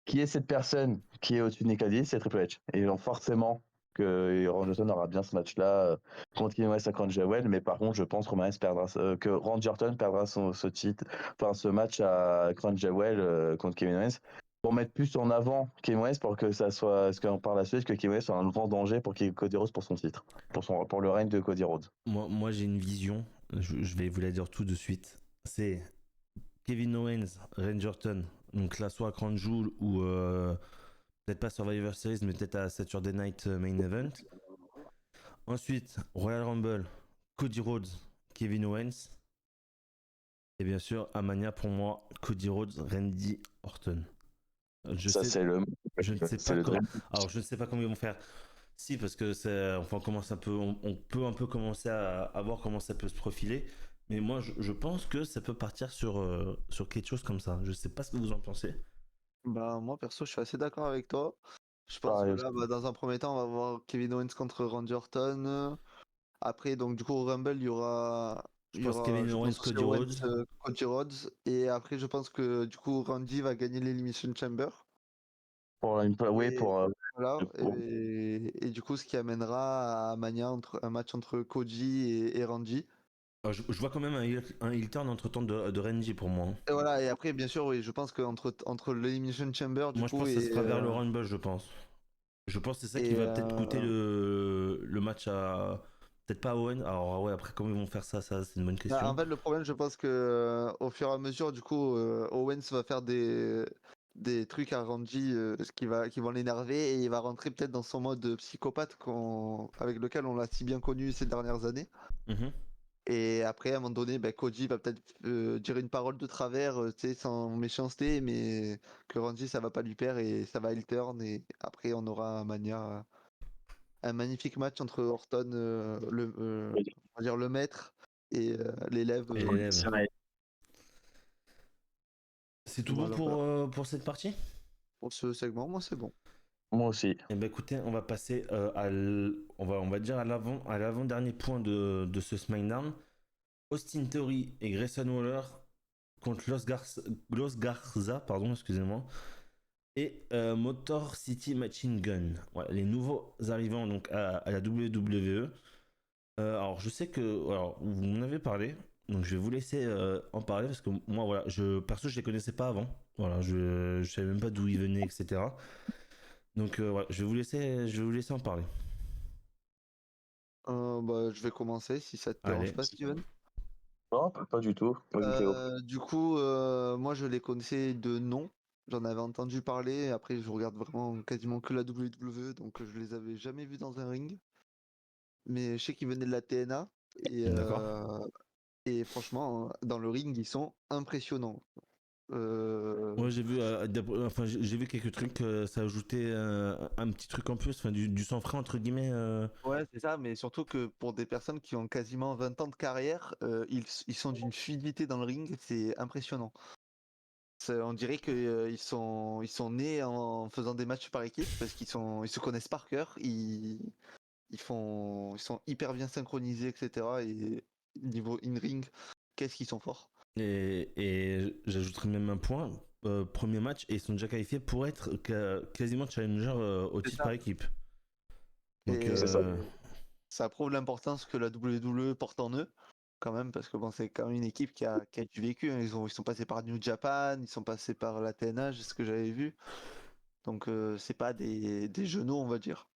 Qui est cette personne qui est au-dessus de Nick Aldis? C'est Triple H. Et donc forcément que Randy Orton aura bien ce match-là contre Kevin Owens à Crown Jewel, mais par contre je pense que Randy Orton perdra ce match à Crown Jewel contre Kevin Owens pour mettre plus en avant Kevin Owens pour que ça soit, ce qu'on par la suite que Kevin Owens soit un grand danger pour Cody Rhodes pour son titre, pour le règne de Cody Rhodes. Moi j'ai une vision, je vais vous la dire tout de suite. C'est Kevin Owens, Randy Orton, donc là soit à Crown Jewel ou peut-être pas Survivor Series, mais peut-être à Saturday Night Main Event. Ensuite, Royal Rumble, Cody Rhodes, Kevin Owens. Et bien sûr, à Mania pour moi, Cody Rhodes, Randy Orton. Je Ça sais, c'est le je ne sais c'est pas le comment. dream. Alors, je ne sais pas comment ils vont faire. Si, parce que on commence un peu, on peut un peu commencer à voir comment ça peut se profiler. Mais moi, je pense que ça peut partir sur quelque chose comme ça. Je sais pas ce que vous en pensez. Bah, moi, perso, je suis assez d'accord avec toi. Je pense que Pareil. là, bah, dans un premier temps, on va voir Kevin Owens contre Randy Orton. Après, donc, du coup, au Rumble, Je pense Kevin je Owens, pense aussi Cody Owens, Rhodes. Cody Rhodes. Et après, je pense que, du coup, Randy va gagner l'Elimination Chamber. Oui, Et voilà. pour- Et du coup, ce qui amènera à Mania un match entre Cody et Randy. Je vois quand même un heel turn entre temps de Randy pour moi, hein. Et voilà. Et après, bien sûr, oui, je pense entre l'Elimination Chamber, du Moi, je coup, pense que ça sera vers le Rumble, je pense. Je pense que c'est ça qui et, va peut-être coûter le match à. Peut-être pas à Owen. Alors, ouais, après, comment ils vont faire ça c'est une bonne bah, question. en fait, le problème, je pense que au fur et à mesure, du coup, Owens va faire des trucs à Randy qui vont l'énerver et il va rentrer peut-être dans son mode psychopathe avec lequel on l'a si bien connu ces dernières années. Mhm. Et après, à un moment donné, bah, Cody va peut-être dire une parole de travers, tu sais, sans méchanceté, mais que Randy, ça va pas lui plaire et ça va le turn. Et après, on aura un magnifique match entre Orton, on va dire le maître, et l'élève. Et l'élève. Ouais. C'est tout bon Voilà, voilà. pour cette partie? Pour ce segment, moi, c'est bon. Moi aussi. Eh ben écoutez, on va passer on va dire à l'avant-dernier point de ce SmackDown. Austin Theory et Grayson Waller contre Los Garza, pardon, excusez-moi, et Motor City Machine Gun. Voilà, les nouveaux arrivants donc à la WWE. Alors je sais que alors, vous m'en avez parlé, donc je vais vous laisser en parler parce que moi voilà, perso je les connaissais pas avant. Voilà, je savais même pas d'où ils venaient, etc. Donc voilà, je vais vous laisser en parler. Bah, je vais commencer si ça te dérange Allez, pas, Steven. Non, pas du tout. Pas du tout. Du coup, moi je les connaissais de nom. J'en avais entendu parler. Après, je regarde vraiment quasiment que la WWE, donc je les avais jamais vus dans un ring. Mais je sais qu'ils venaient de la TNA. Et, d'accord. et franchement, dans le ring, ils sont impressionnants. Euh, Moi j'ai vu, enfin j'ai vu quelques trucs, ça ajoutait un petit truc en plus, enfin du sang frais entre guillemets. Ouais, c'est ça, mais surtout que pour des personnes qui ont quasiment 20 ans de carrière, ils sont d'une fluidité dans le ring, c'est impressionnant. On dirait ils sont nés en faisant des matchs par équipe parce ils se connaissent par cœur, ils sont hyper bien synchronisés, etc. Et niveau in-ring, qu'est-ce qu'ils sont forts. Et j'ajouterais même un point. Premier match et ils sont déjà qualifiés pour être quasiment challenger au C'est titre ça. par équipe. Donc Et C'est ça. ça prouve l'importance que la WWE porte en eux, quand même, parce que bon, c'est quand même une équipe qui a du vécu, hein. Ils sont passés par New Japan, ils sont passés par la TNA, c'est ce que j'avais vu. Donc c'est pas des genoux, on va dire.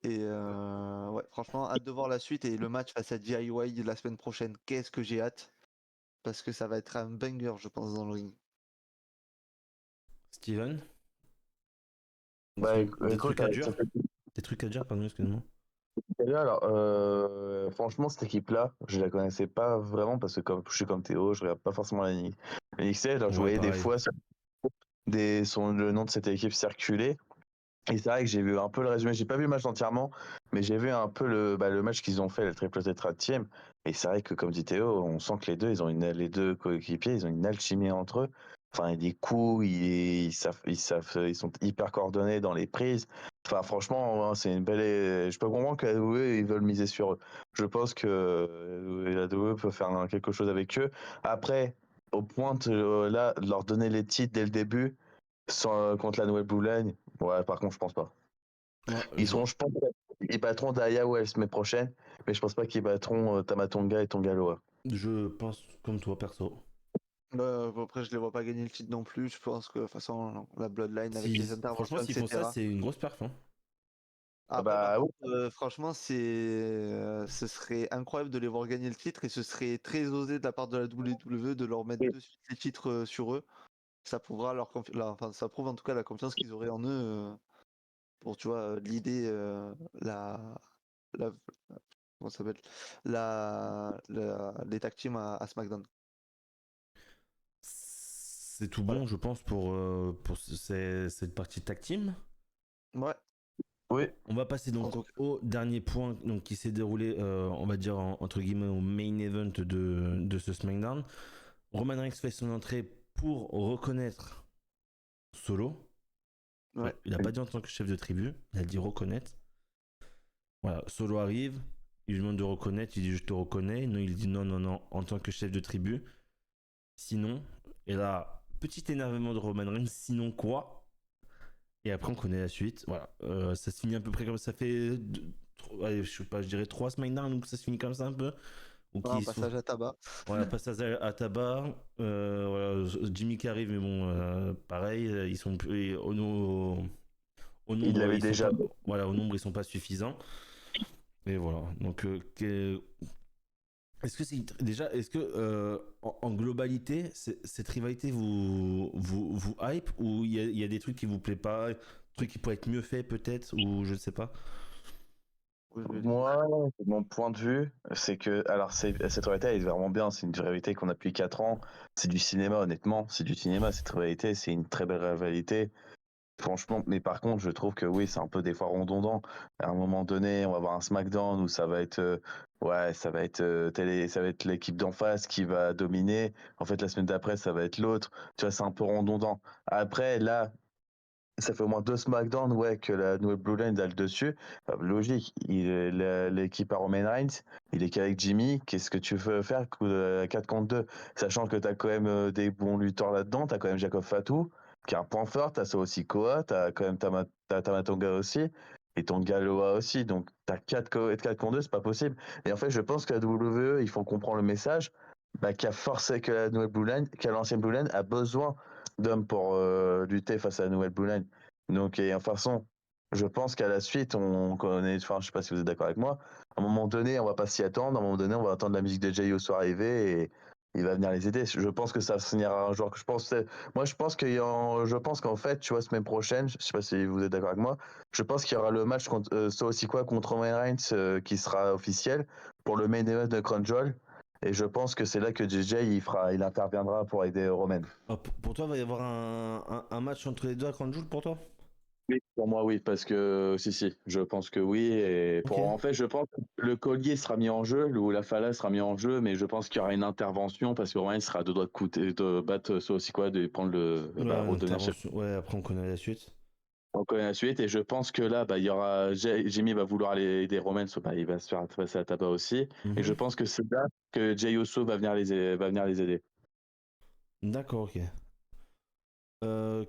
Et ouais, franchement, hâte de voir la suite et le match face à DIY la semaine prochaine. Qu'est-ce que j'ai hâte, parce que ça va être un banger, je pense, dans le ring. Steven, Bah, des écoute, trucs à dire? des trucs à dire, pardon, excuse-moi. Et là, alors, franchement, cette équipe-là, je la connaissais pas vraiment parce que comme je suis comme Théo, je regarde pas forcément la NXT. Alors, je Ouais, voyais des pareil. fois le nom de cette équipe circuler. Et c'est vrai que j'ai vu un peu le résumé. J'ai pas vu le match entièrement, mais j'ai vu un peu le match qu'ils ont fait, le triple threat team. Et c'est vrai que, comme dit Théo, on sent que les deux coéquipiers, ils ont une alchimie entre eux. Enfin, des coups, ils sont hyper coordonnés dans les prises. Enfin, franchement, c'est une belle. Je peux comprendre que la WWE, ils veulent miser sur eux. Je pense que la WWE peut faire quelque chose avec eux. Après, au point là, de leur donner les titres dès le début, contre la Nouvelle Boulogne, ouais, par contre, je pense pas. Ouais, Je pense, ils battront Daya la semaine prochaine, mais je pense pas qu'ils battront Tamatonga et Tongaloa. je pense comme toi, perso. Après, je les vois pas gagner le titre non plus. Je pense que de toute façon, la Bloodline avec les Franchement, interventions, s'ils font ça, etc. c'est une grosse perf. Hein. Après, par Bah oui, contre, franchement, ce serait incroyable de les voir gagner le titre et ce serait très osé de la part de la WWE de leur mettre de suite les titres sur eux. Ça prouvera enfin, ça prouve en tout cas la confiance qu'ils auraient en eux pour, tu vois, l'idée, la, comment ça s'appelle, les tag teams à SmackDown. C'est tout Voilà. bon, je pense, pour cette partie tag team. Ouais, oui, On va passer en donc tout cas. au dernier point donc, qui s'est déroulé, on va dire, entre guillemets, au main event de ce SmackDown. Roman Reigns fait son entrée pour reconnaître Solo. Ouais. Il n'a pas dit en tant que chef de tribu, il a dit reconnaître. Voilà, Solo arrive, il lui demande de reconnaître, il dit je te reconnais. Non, il dit non, non, non, en tant que chef de tribu. Sinon, et là, petit énervement de Roman Reigns, sinon quoi? Et après, on connaît la suite. Voilà, ça se finit à peu près comme ça fait, allez, je sais pas, je dirais 3 SmackDown, donc ça se finit comme ça un peu. Ou Un qui sont, passage à tabac. voilà, passage à tabac. Voilà, Jimmy qui arrive, mais bon, pareil, ils sont plus, au il nombre, l'avait ils sont déjà. pas, voilà, au nombre, ils sont pas suffisants. Et voilà, donc est-ce que c'est déjà, est-ce que en globalité, cette rivalité vous hype ou il y a des trucs qui vous plaît pas, des trucs qui pourraient être mieux faits peut-être ou je ne sais pas. Oui, oui. Moi, mon point de vue, c'est que, alors, cette réalité, elle est vraiment bien. C'est une réalité qu'on a depuis 4 ans. C'est du cinéma, honnêtement. C'est du cinéma, cette réalité. C'est une très belle rivalité. Franchement, mais par contre, je trouve que oui, c'est un peu des fois redondant. À un moment donné, on va avoir un SmackDown où ça va être, ouais, ça va être l'équipe d'en face qui va dominer. En fait, la semaine d'après, ça va être l'autre. Tu vois, c'est un peu redondant. Après, là, ça fait au moins 2 SmackDown, ouais, que la nouvelle Blue Line a le dessus. Logique, l'équipe à Roman Reigns, il est qu'avec Jimmy. Qu'est-ce que tu veux faire à 4 contre 2? Sachant que tu as quand même des bons lutteurs là-dedans. Tu as quand même Jacob Fatou, qui a un point fort. Tu as ça aussi Koa. Tu as quand même Tamatonga aussi. Et Tonga Loa aussi. Donc, tu as 4 contre 2, c'est pas possible. Et en fait, je pense que la WWE, il faut comprendre le message, bah, qu'a forcé que la nouvelle Blue Line, que l'ancienne Blue Line a besoin d'hommes pour lutter face à la nouvelle Blue Line. Donc, et en façon, je pense qu'à la suite, on connaît, enfin, je sais pas si vous êtes d'accord avec moi, à un moment donné, on va pas s'y attendre, à un moment donné, on va attendre la musique de Jay Uso arriver et il va venir les aider. Je pense que ça signera un joueur que je pense, moi, je pense qu'en fait, tu vois, semaine prochaine, je sais pas si vous êtes d'accord avec moi, je pense qu'il y aura le match contre, contre Roman Reigns qui sera officiel pour le main event de Crown Jewel. Et je pense que c'est là que JJ il interviendra pour aider Roman. Pour toi, il va y avoir un match entre les deux à Crown Jewel pour toi. Oui, pour moi, oui, parce que si, je pense que oui. Et Ok. en fait, je pense que le collier sera mis en jeu, ou la falaise sera mis en jeu, mais je pense qu'il y aura une intervention parce que Roman sera à 2 doigts de battre ça aussi quoi, de prendre Ouais, redonner le chef. intervention. Ouais, après on connaît la suite. On connaît la suite et je pense que là, il y aura Jimmy va vouloir aller aider Roman, il va se faire passer à tabac aussi. Et je Mhm. pense que c'est là que Jey Uso va venir les aider. D'accord, ok.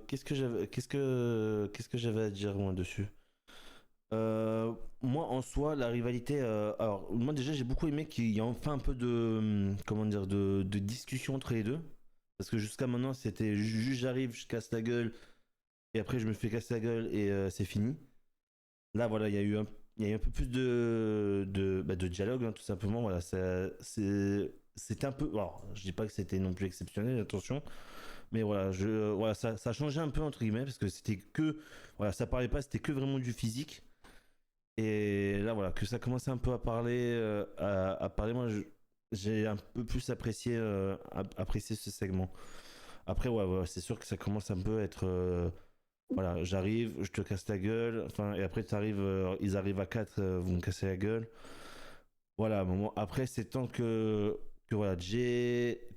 Qu'est-ce que j'avais à dire moi dessus? Moi en soi la rivalité alors moi déjà j'ai beaucoup aimé qu'il y ait enfin un peu de comment dire de discussion entre les deux parce que jusqu'à maintenant c'était juste j'arrive je casse la gueule et après je me fais casser la gueule et c'est fini. Là voilà il y a eu un peu plus de dialogue hein, tout simplement voilà c'était un peu alors je dis pas que c'était non plus exceptionnel attention mais voilà ça a changé un peu entre guillemets parce que c'était que voilà ça parlait pas c'était que vraiment du physique. Et là, voilà, que ça commence un peu à parler, à parler, j'ai un peu plus apprécié, apprécié ce segment. Après, ouais, c'est sûr que ça commence un peu à être. Voilà, j'arrive, je te casse la gueule. Enfin, et après, ils arrivent à 4, vous me cassez la gueule. Voilà, après, c'est temps que voilà, Jay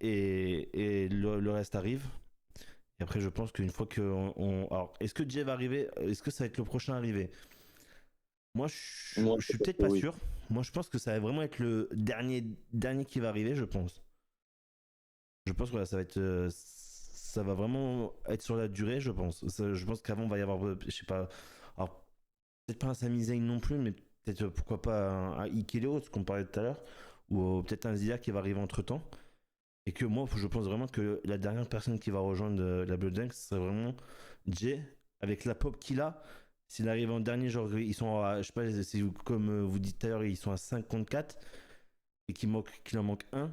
et le reste arrivent. Et après, je pense qu'une fois que alors, est-ce que Jay va arriver? Est-ce que ça va être le prochain arrivé? Moi, Moi, je suis peut-être peut-être que pas oui. sûr. Moi, je pense que ça va vraiment être le dernier qui va arriver, je pense. Je pense que voilà, ça va vraiment être sur la durée, je pense. Je pense qu'avant, il va y avoir, je sais pas, alors peut-être pas un Sami Zayn non plus, mais peut-être pourquoi pas un Ikelo, ce qu'on parlait tout à l'heure, ou peut-être un Zia qui va arriver entre temps. Et que moi, je pense vraiment que la dernière personne qui va rejoindre la Bloodline, ce serait vraiment Jay, avec la pop qu'il a. S'il arrive en dernier, genre, ils sont à, je sais pas, comme vous dites tout à l'heure, ils sont à 54 et qu'il en manque un,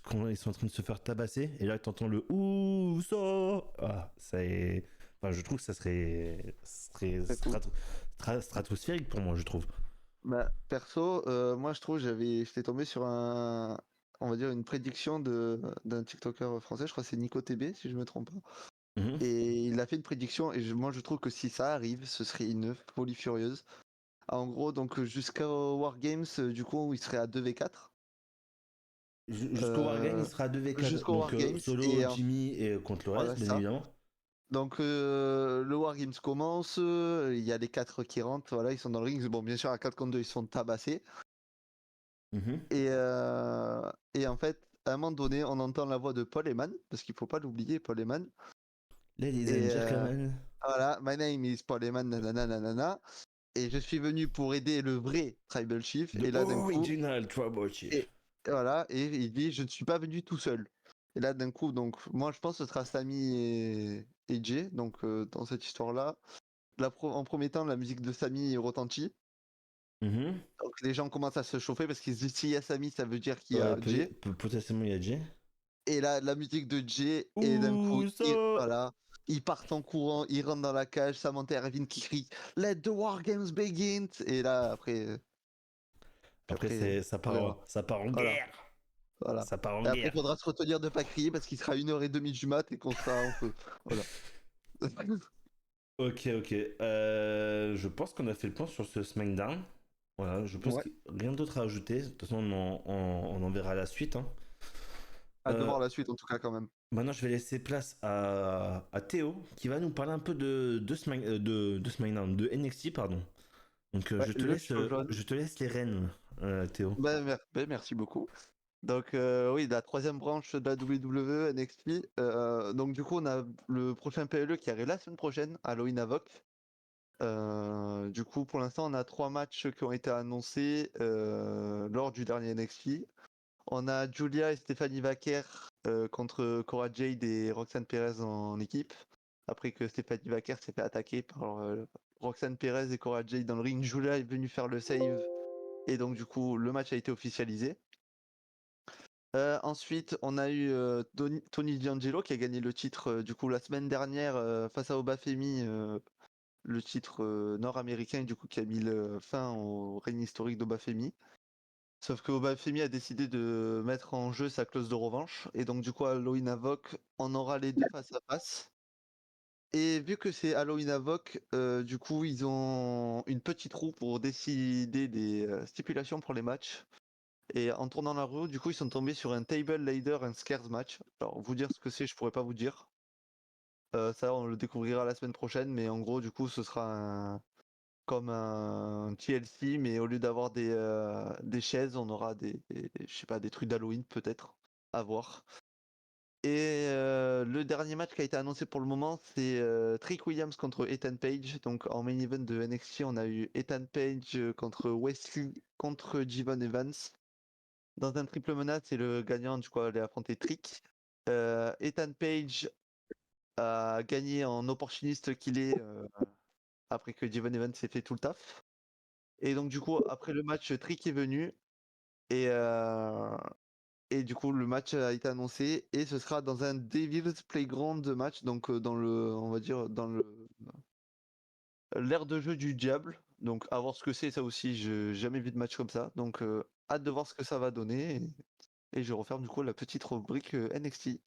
quand ils sont en train de se faire tabasser. Et là, tu entends le ouh, ça. Ah, ça est. Enfin, je trouve que ça serait Très cool. stratosphérique pour moi, je trouve. Bah, perso, moi je trouve j'étais tombé sur on va dire une prédiction d'un TikToker français, je crois que c'est Nico TB si je me trompe pas. Mhm. Et il a fait une prédiction et moi je trouve que si ça arrive, ce serait une folie furieuse. En gros, donc jusqu'au Wargames, du coup, il serait à 2v4. Jusqu'au Wargame, il Euh, sera à 2v4. Jusqu'au Donc Wargames solo, Jimmy et contre le voilà reste, bien ça. évidemment. Donc le Wargames commence, il y a les 4 qui rentrent, voilà, ils sont dans le ring. Bon, bien sûr, à 4 contre 2, ils se font tabasser. Mhm. Et en fait, à un moment donné, on entend la voix de Paul Heyman, parce qu'il faut pas l'oublier, Paul Heyman. Ladies Et and gentlemen, voilà, my name is Paul Heyman, nanana, nanana. Et je suis venu pour aider le vrai Tribal Chief. the Et là, d'un coup, original Trouble Chief. et voilà, et il dit, je ne suis pas venu tout seul. Et là, d'un coup, donc, moi, je pense que ce sera Sami et Jay, donc, dans cette histoire-là. En premier temps, la musique de Sami retentit. Mhm. Donc, les gens commencent à se chauffer parce qu'ils se disent, s'il y a Sami, ça veut dire qu'il y Ouais, a Jay. potentiellement, il y a Jay. Et là, la musique de Jay, et d'un coup, Ouh, ça. voilà, ils partent en courant, ils rentrent dans la cage, Samantha Irvine qui crie Let the War Games begin! Et là, puis Après, après, on verra. ça part en Voilà, guerre. voilà. Ça part en Et après, il guerre. faudra se retenir de pas crier parce qu'il sera 1h30 du mat et qu'on sera en feu. Voilà. Ok. Je pense qu'on a fait le point sur ce SmackDown. Voilà, je pense Ouais. qu'il n'y a rien d'autre à ajouter. De toute façon, on en verra la suite, hein. Hâte de Euh, voir la suite en tout cas quand même. Maintenant, je vais laisser place à Théo qui va nous parler un peu de SmackDown, de NXT, pardon. Donc, Ouais, le show jaune. je te laisse les rênes, Théo. Merci beaucoup. Donc oui, la troisième branche de la WWE NXT. Donc du coup, on a le prochain PLE qui arrive la semaine prochaine, Halloween Havoc. Du coup, pour l'instant, on a 3 matchs qui ont été annoncés lors du dernier NXT. On a Julia et Stéphanie Vaquer contre Cora Jade et Roxanne Perez en équipe. Après que Stéphanie Vaquer s'est fait attaquer par Roxanne Perez et Cora Jade dans le ring, Julia est venue faire le save et donc du coup le match a été officialisé. Ensuite, on a eu Tony D'Angelo qui a gagné le titre du coup la semaine dernière face à Obafemi, le titre nord-américain, du coup qui a mis fin au règne historique d'Obafemi. Sauf que Obafemi a décidé de mettre en jeu sa clause de revanche, et donc du coup Halloween Havoc, on aura les deux face à face. Et vu que c'est Halloween Havoc, du coup ils ont une petite roue pour décider des stipulations pour les matchs. Et en tournant la roue, du coup ils sont tombés sur un Table Ladder and Scares match. Alors vous dire ce que c'est, je pourrais pas vous dire. Ça on le découvrira la semaine prochaine, mais en gros du coup ce sera comme un TLC, mais au lieu d'avoir des chaises, on aura je sais pas, des trucs d'Halloween peut-être, à voir. Et le dernier match qui a été annoncé pour le moment, c'est Trick Williams contre Ethan Page. Donc en main event de NXT, on a eu Ethan Page contre Wesley contre Jevon Evans. Dans un triple menace, c'est le gagnant du coup allait affronter Trick. Ethan Page a gagné en opportuniste qu'il est après que Jevon Evans ait fait tout le taf. Et donc du coup, après le match, Trick est venu et, euh, et du coup le match a été annoncé et ce sera dans un Devil's Playground match, donc dans le, on va dire dans le l'aire de jeu du diable. Donc à voir ce que c'est ça aussi, j'ai jamais vu de match comme ça. Donc hâte de voir ce que ça va donner. Et je referme du coup la petite rubrique NXT.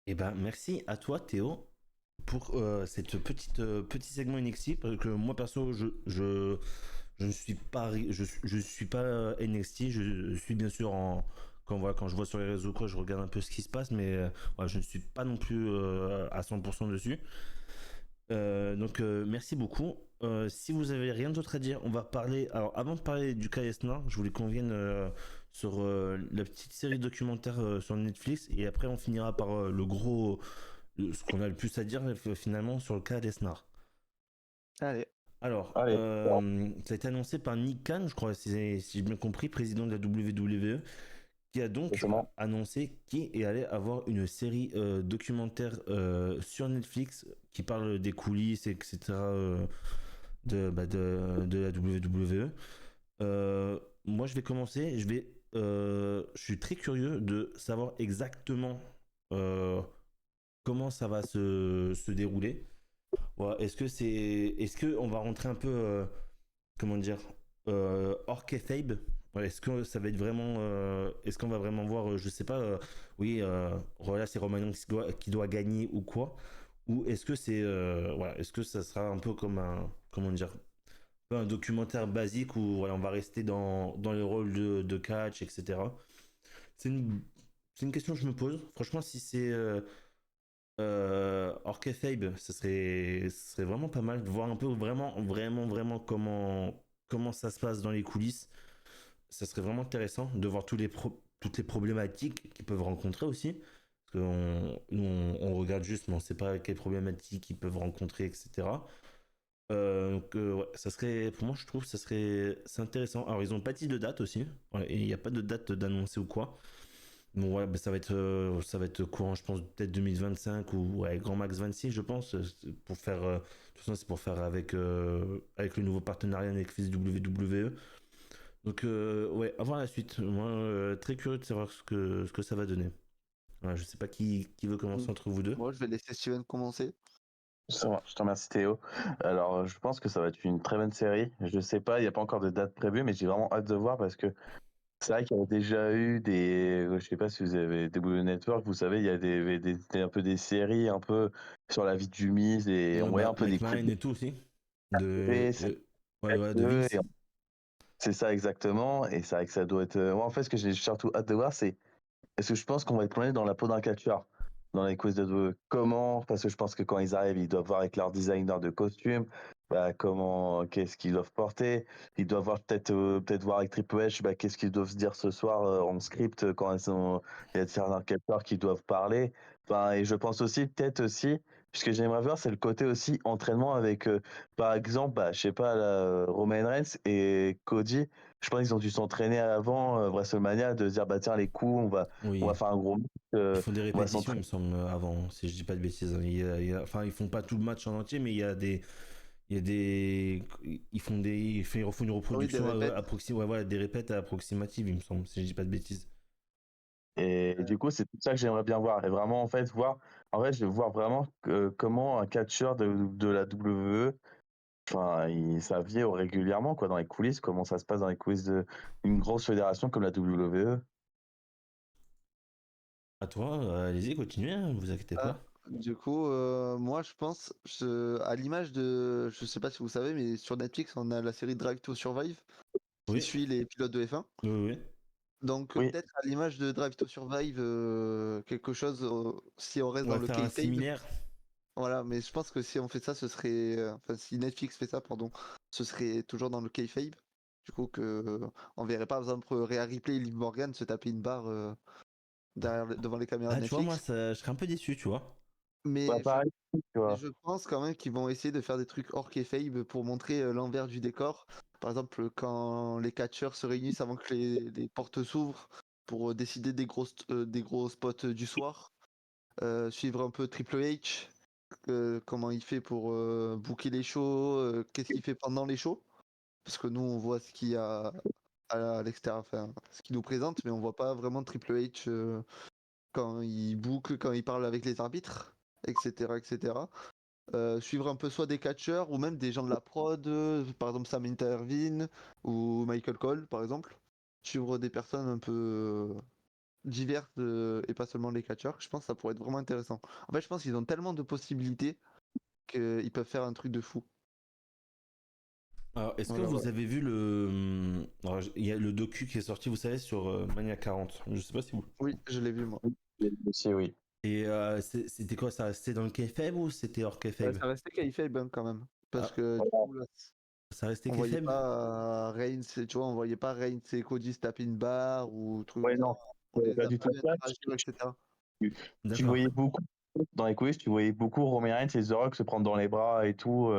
Eh ben, merci à toi, Théo, pour cette petit segment NXT. Parce que moi, perso, je ne suis pas, je suis pas NXT. Je suis bien sûr quand je vois sur les réseaux, quoi, je regarde un peu ce qui se passe, mais ouais, je ne suis pas non plus à 100% dessus. Donc merci beaucoup. Si vous avez rien d'autre à dire, on va parler. Alors avant de parler du KS Nord, je voulais qu'on vienne sur la petite série documentaire sur Netflix et après on finira par ce qu'on a le plus à dire finalement sur le cas d'Esnar. Allez, Alors, Allez, ça a été annoncé par Nick Khan, je crois, si j'ai bien compris, président de la WWE, qui a donc récemment. annoncé qu'il allait avoir une série documentaire sur Netflix qui parle des coulisses, etc. de la WWE. Moi, je vais commencer. Je suis très curieux de savoir exactement euh, comment ça va se dérouler. Ouais, est-ce que on va rentrer un peu, comment dire, hors kayfabe? Ouais, est-ce que ça va être vraiment, est-ce qu'on va vraiment voir, je sais pas, oui, voilà, c'est Roman Reigns qui doit gagner ou quoi? Ou est-ce que voilà, est-ce que ça sera un peu comme comment dire, peu un documentaire basique où voilà, on va rester dans les rôles de catch, etc. C'est une, c'est une question que je me pose. Franchement, si c'est hors kayfabe, ce serait vraiment pas mal de voir un peu vraiment, vraiment, vraiment comment ça se passe dans les coulisses. Ça serait vraiment intéressant de voir toutes les problématiques qu'ils peuvent rencontrer aussi. Parce nous, on regarde juste, mais on ne sait pas quelles problématiques ils peuvent rencontrer, etc. Donc, ouais, ça serait, pour moi, je trouve, c'est intéressant. Alors, ils ont pas dit de date aussi. Ouais, et il n'y a pas de date d'annoncer ou quoi. Bon, ouais, bah, ça va être courant, je pense, peut-être 2025 ou ouais, grand max 26, je pense. Pour faire, de toute façon, c'est pour faire avec le nouveau partenariat Netflix WWE. Donc, ouais, à voir la suite. Moi, très curieux de savoir ce que ça va donner. Voilà, je sais pas qui veut commencer entre vous deux. moi je vais laisser Steven commencer. Ça va, je te remercie Théo. Alors, je pense que ça va être une très bonne série. Je sais pas, il n'y a pas encore de date prévue, mais j'ai vraiment hâte de voir parce que c'est vrai qu'il y a déjà eu je sais pas si vous avez des Network, vous savez, il y a un peu des séries un peu sur la vie du Miz et on Ouais, voyait bah, un peu des coups McMahon et tout aussi. de De, c'est ouais, ouais, de eux, Vince. c'est ça exactement. Et c'est vrai que ça doit être. Moi, en fait, ce que j'ai surtout hâte de voir, c'est est-ce que je pense qu'on va être plongé dans la peau d'un catcheur dans les quiz comment, parce que je pense que quand ils arrivent, ils doivent voir avec leur designer de costume, bah, qu'est-ce qu'ils doivent porter. Ils doivent voir peut-être voir avec Triple H, bah, qu'est-ce qu'ils doivent se dire ce soir en script quand il y a certains catcheurs qui doivent parler. Enfin, et je pense aussi, peut-être aussi, ce que j'aimerais voir, c'est le côté aussi entraînement avec, par exemple, bah, je sais pas, Roman Reigns et Cody. Je pense qu'ils ont dû s'entraîner avant WrestleMania, de se dire, bah tiens, les coups, on va Oui. faire un gros match, Ils font des on va répétitions, il s'entraîner. me semble, avant, si je dis pas de bêtises. Enfin, ils font pas tout le match en entier, mais ils refont une Ah oui, des reproduction répètes. ouais, voilà, des répètes approximatives, il me semble, si je dis pas de bêtises. Et du coup, c'est tout ça que j'aimerais bien voir. Et vraiment, en fait, je veux voir vraiment comment un catcheur de la WWE, enfin, ça vit régulièrement, quoi, dans les coulisses, comment ça se passe dans les coulisses d'une grosse fédération comme la WWE. À toi, allez-y, continuez, hein, ne vous inquiétez Ah, pas. du coup, moi je pense, à l'image de, je sais pas si vous savez, mais sur Netflix on a la série Drive to Survive qui Oui, suit les pilotes de F1. oui, oui. Donc Oui, peut-être à l'image de Drive to Survive, quelque chose, si on reste On dans va le faire un kayfabe. similaire. Voilà, mais je pense que si on fait ça, ce serait, enfin si Netflix fait ça, pardon, ce serait toujours dans le kayfabe. Du coup on verrait pas par exemple Rhea Ripley et Liv Morgan se taper une barre devant les caméras de Ah, tu vois, moi, Netflix. je serais un peu déçu, tu vois. bah, Mais pareil, tu vois. je pense quand même qu'ils vont essayer de faire des trucs hors kayfabe pour montrer l'envers du décor. Par exemple, quand les catcheurs se réunissent avant que les portes s'ouvrent pour décider des gros spots du soir. Suivre un peu Triple H, comment il fait pour booker les shows, qu'est-ce qu'il fait pendant les shows. Parce que nous, on voit ce qu'il y a à l'extérieur, enfin, ce qu'il nous présente, mais on voit pas vraiment Triple H quand il book, quand il parle avec les arbitres, etc., etc. suivre un peu soit des catcheurs ou même des gens de la prod, par exemple Sam Intervine ou Michael Cole par exemple. Suivre des personnes un peu diverses et pas seulement les catcheurs, je pense que ça pourrait être vraiment intéressant. En fait, je pense qu'ils ont tellement de possibilités qu'ils peuvent faire un truc de fou. Alors, est-ce que Voilà, vous voilà. avez vu alors, il y a le docu qui est sorti, vous savez, sur Mania 40. Je sais pas si vous. Oui, je l'ai vu moi. Aussi, oui. Et c'était quoi? Ça restait dans le kayfabe ou c'était hors kayfabe? Ça restait kayfabe hein, quand même. Parce Ah, que du Voilà. coup, là, ça restait on voyait kayfabe? pas Reigns, tu vois, on voyait pas Reigns et Cody se taper une barre ou truc. Ouais, non. On les Pas a du pas tout vu ça. interagir, etc. Tu D'accord. voyais beaucoup, dans les coulisses, tu voyais beaucoup Roman Reigns et The Rock se prendre dans les bras et tout.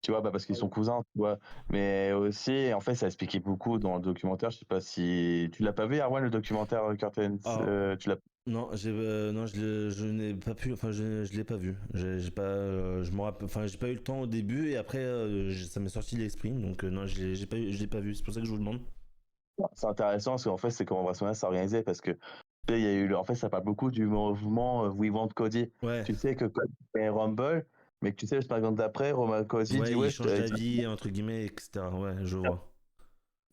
Tu vois, parce qu'ils sont cousins, tu vois. Mais aussi, en fait, ça expliquait beaucoup dans le documentaire. Je sais pas si tu l'as pas vu, Arwan, le documentaire Curtains. Alors, Tu l'as. non, non, je n'ai pas pu, enfin, je l'ai pas vu. J'ai pas, je me rappelle, enfin, j'ai pas eu le temps au début et après, ça m'est sorti de l'esprit, donc non, je l'ai pas vu. C'est pour ça que je vous demande. C'est intéressant parce qu'en fait, c'est comment WrestleMania s'est organisé parce que tu sais, il y a eu, en fait, ça parle beaucoup du mouvement We Want Cody. Ouais, Tu sais que Cody fait Rumble, mais que tu sais, le SmackDown d'après, Roman Cody dit ouais, il ouais, change d'avis, entre guillemets, etc. Ouais, je vois.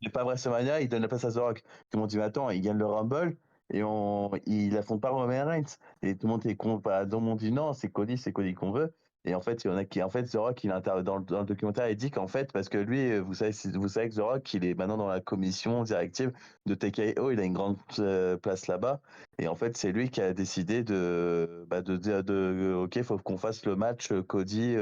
c'est pas WrestleMania, il donne la place à The Rock. Tout le monde dit, mais attends, il gagne le Rumble et il affronte pas Roman Reigns. Et tout le monde est con, pas, tout le monde dit non, c'est Cody qu'on veut. Et en fait, il y en a qui, en fait, The Rock, dans le documentaire, il dit qu'en fait, parce que lui, vous savez que The Rock, il est maintenant dans la commission directive de TKO, il a une grande place là-bas. Et en fait, c'est lui qui a décidé de dire, ok, faut qu'on fasse le match Cody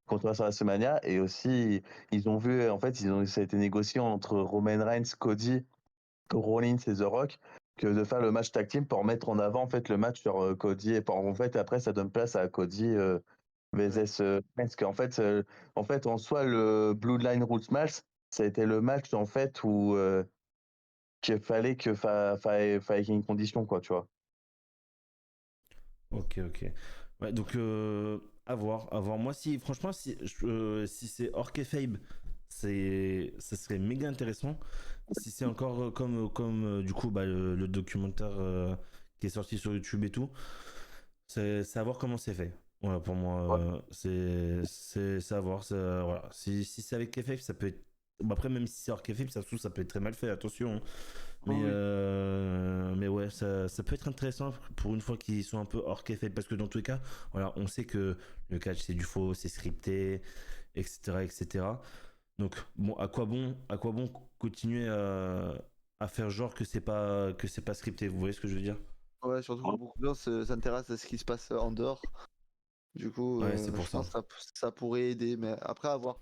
contre WrestleMania. Et aussi, ils ont vu, en fait, ça a été négocié entre Roman Reigns, Cody, Rollins et The Rock que de faire le match tag team pour mettre en avant en fait le match sur Cody et en fait après ça donne place à Cody Ouais. vs parce qu'en fait en soi le Bloodline Roots match ça a été le match en fait où qu'il fallait fallait qu'il y ait une condition quoi tu vois. Ok, ok. Ouais, donc à voir, à voir. Moi, si franchement, si c'est hors kayfabe, ça serait méga intéressant. Si c'est encore comme du coup bah, le documentaire qui est sorti sur YouTube et tout, c'est à voir comment c'est fait. Voilà, pour moi, Ouais. c'est à voir. Voilà. Si c'est avec kayfabe, ça peut être. Bon, après, même si c'est hors kayfabe, ça se trouve, ça peut être très mal fait. Attention, hein. Oui, oui. Mais ouais, ça peut être intéressant pour une fois qu'ils sont un peu hors kayfabe parce que dans tous les cas, voilà, on sait que le catch c'est du faux, c'est scripté, etc., etc. Donc bon, à quoi bon continuer à faire genre que c'est pas scripté. Vous voyez ce que je veux dire? Ouais, surtout que beaucoup de gens s'intéressent à ce qui se passe en dehors. Du coup, Ouais, c'est pour je ça. pense que ça pourrait aider, mais après à voir.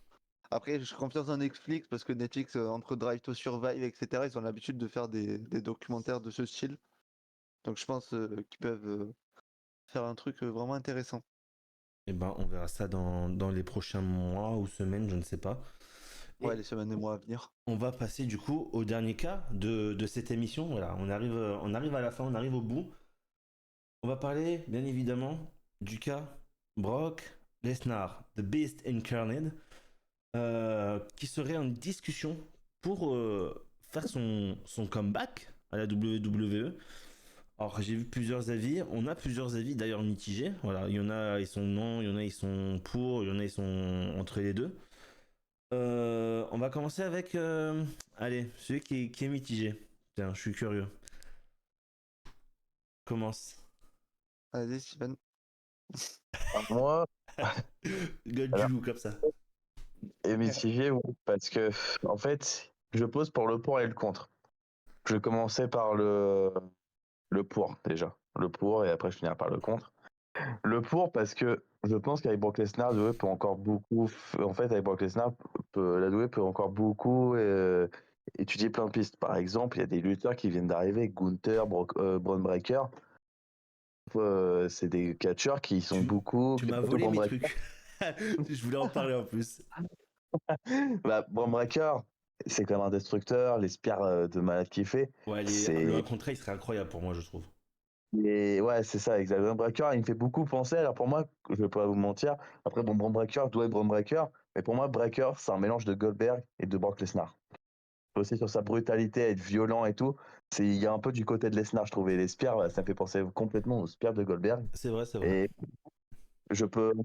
Après, j'ai confiance en Netflix parce que Netflix, entre Drive to Survive, etc., ils ont l'habitude de faire des documentaires de ce style. Donc je pense qu'ils peuvent faire un truc vraiment intéressant. Et ben, on verra ça dans les prochains mois ou semaines, je ne sais pas. Ouais, Et les semaines et mois à venir. on va passer du coup au dernier cas de cette émission. Voilà, on arrive à la fin, on arrive au bout. On va parler, bien évidemment, du cas Brock Lesnar, The Beast Incarnate, qui serait en discussion pour faire son comeback à la WWE. Alors, j'ai vu plusieurs avis. On a plusieurs avis d'ailleurs mitigés. Voilà, il y en a, ils sont non, il y en a, ils sont pour, il y en a, ils sont entre les deux. On va commencer avec, allez, celui qui est mitigé. Tiens, je suis curieux. Commence. Allez, Steven. Moi Gueule du alors loup comme ça. et mitigé oui, parce que en fait je pose pour le pour et le contre. Je vais commencer par le pour déjà. Le pour et après je finirai par le contre. Le pour parce que je pense qu'avec Brock Lesnar, la WWE peut encore beaucoup. En fait, avec Brock Lesnar, la WWE peut encore beaucoup étudier plein de pistes. Par exemple, il y a des lutteurs qui viennent d'arriver, Gunther, Braun Breaker. C'est des catcheurs qui sont Tu, beaucoup. tu m'as volé Braun mes Breaker, trucs. Je voulais en parler en plus. Braun Breaker, c'est quand même un destructeur, les spires de malade qu'il fait. Ouais, le 1 C'est contre 1, il serait incroyable pour moi, je trouve. Et ouais, c'est ça, exact. Braun Breaker, il me fait beaucoup penser. Alors pour moi, je vais pas vous mentir. Après, bon, Braun Breaker doit être Braun Breaker. Mais pour moi, Breaker, c'est un mélange de Goldberg et de Brock Lesnar. Aussi sur sa brutalité, être violent et tout. Il y a un peu du côté de Lesnar, je trouvais. Les spears, ça me fait penser complètement aux spears de Goldberg. C'est vrai, c'est vrai. Et,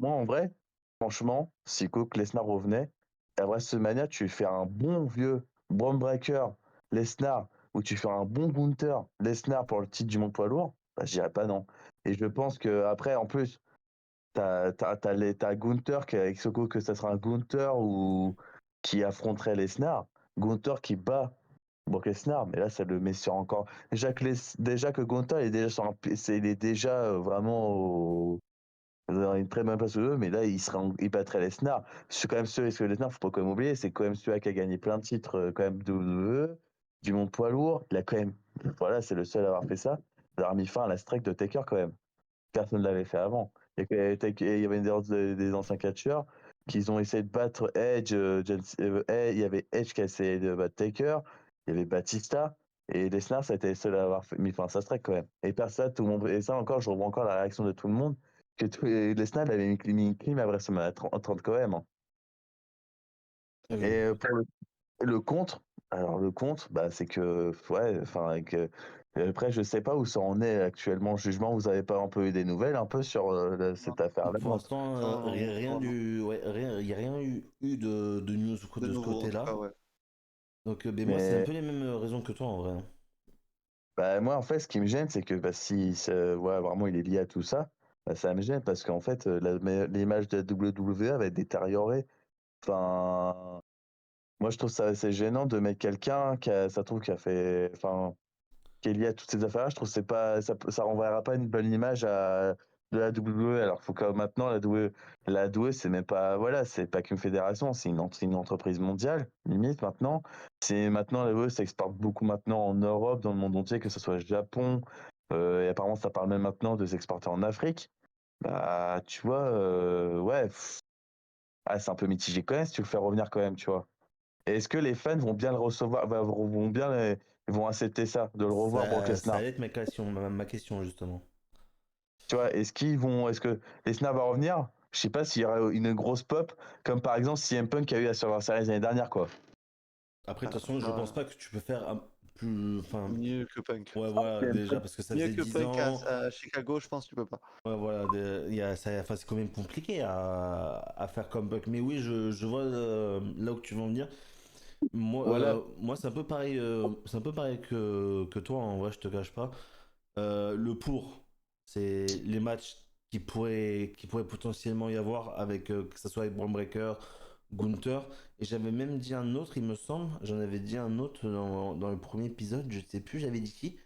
moi en vrai, franchement, si Coke Lesnar revenait, à WrestleMania, tu fais un bon vieux Braun Breaker Lesnar, ou tu fais un bon Gunther Lesnar pour le titre du monde poids lourd, bah, je dirais pas non. Et je pense que après, en plus, t'as Gunther qui avec Soko que ça sera un Gunther ou qui affronterait Lesnar. Gunther qui bat Brock Lesnar, mais là ça le met sur encore. Déjà que Gunther il est déjà sur il est déjà vraiment dans une très bonne place eux, mais là il battrait Lesnar. C'est quand même parce que Lesnar faut pas quand même oublier, c'est quand même celui qui a gagné plein de titres quand même de WWE, du monde poids lourd. Il a quand même, voilà, c'est le seul à avoir fait ça. Il a mis fin à la streak de Taker quand même. Personne ne l'avait fait avant. Il y avait des anciens catcheurs qui ont essayé de battre Edge. Il y avait Edge qui a essayé de battre Taker. Il y avait Batista. Et Lesnar, ça a été le seul à avoir mis fin à sa streak quand même. Et personne, tout le monde. Et ça encore, je revois encore la réaction de tout le monde. Et Lesnar, il avait mis une clim à WrestleMania 30 quand même. Oui. Et pour le contre, alors le contre, bah, c'est que, ouais, enfin, après, je sais pas où ça en est actuellement le jugement. Vous avez pas un peu eu des nouvelles un peu sur Non, cette affaire-là? Pour l'instant, non, rien non, non. du, ouais, rien, il y a rien eu de news De de ce nouveau, en tout côté-là. cas, ouais. Donc, ben moi, c'est un Mais peu les mêmes raisons que toi en vrai, hein. bah, moi, en fait, ce qui me gêne, c'est que bah, si ouais, vraiment il est lié à tout ça, bah, ça me gêne parce qu'en fait, l'image de la WWE va être détériorée. Enfin, moi, je trouve ça assez gênant de mettre quelqu'un qui a fait, enfin, qui est lié à toutes ces affaires-là. Je trouve que c'est pas, ça renverra pas une bonne image de la WWE. Alors, faut que maintenant la WWE, c'est même pas, voilà, c'est pas qu'une fédération, c'est une entreprise mondiale, limite maintenant. C'est maintenant la WWE s'exporte beaucoup maintenant en Europe, dans le monde entier, que ce soit le Japon. Et apparemment, ça parle même maintenant de s'exporter en Afrique. Bah, tu vois, ouais, c'est un peu mitigé quand même si tu le fais revenir quand même, tu vois. Et est-ce que les fans vont bien le recevoir, vont bien, vont accepter ça, de le revoir Brock Ça Lesnar? allait être ma question justement. Tu vois, est-ce que Lesnar va revenir? Je sais pas s'il y aura une grosse pop, comme par exemple CM Punk a eu à Survivor Series l'année dernière, quoi. Après, de toute Ah, façon, je pense ça, pas que tu peux faire plus, enfin, mieux que Punk. ouais, voilà, CM déjà Punk, parce que ça Mieux faisait que 10 Punk ans. à Chicago, je pense que tu peux pas. Ouais, voilà, enfin, c'est quand même compliqué à faire comme Buck. Mais oui, je vois là où tu veux en venir. voilà, Moi c'est un peu pareil que toi, en vrai, je te cache pas. Le pour, c'est les matchs qui pourraient potentiellement y avoir avec, que ce soit avec Braun Breaker, Gunther. Et j'avais même dit un autre, il me semble. J'en avais dit un autre dans le premier épisode, je sais plus, j'avais dit qui.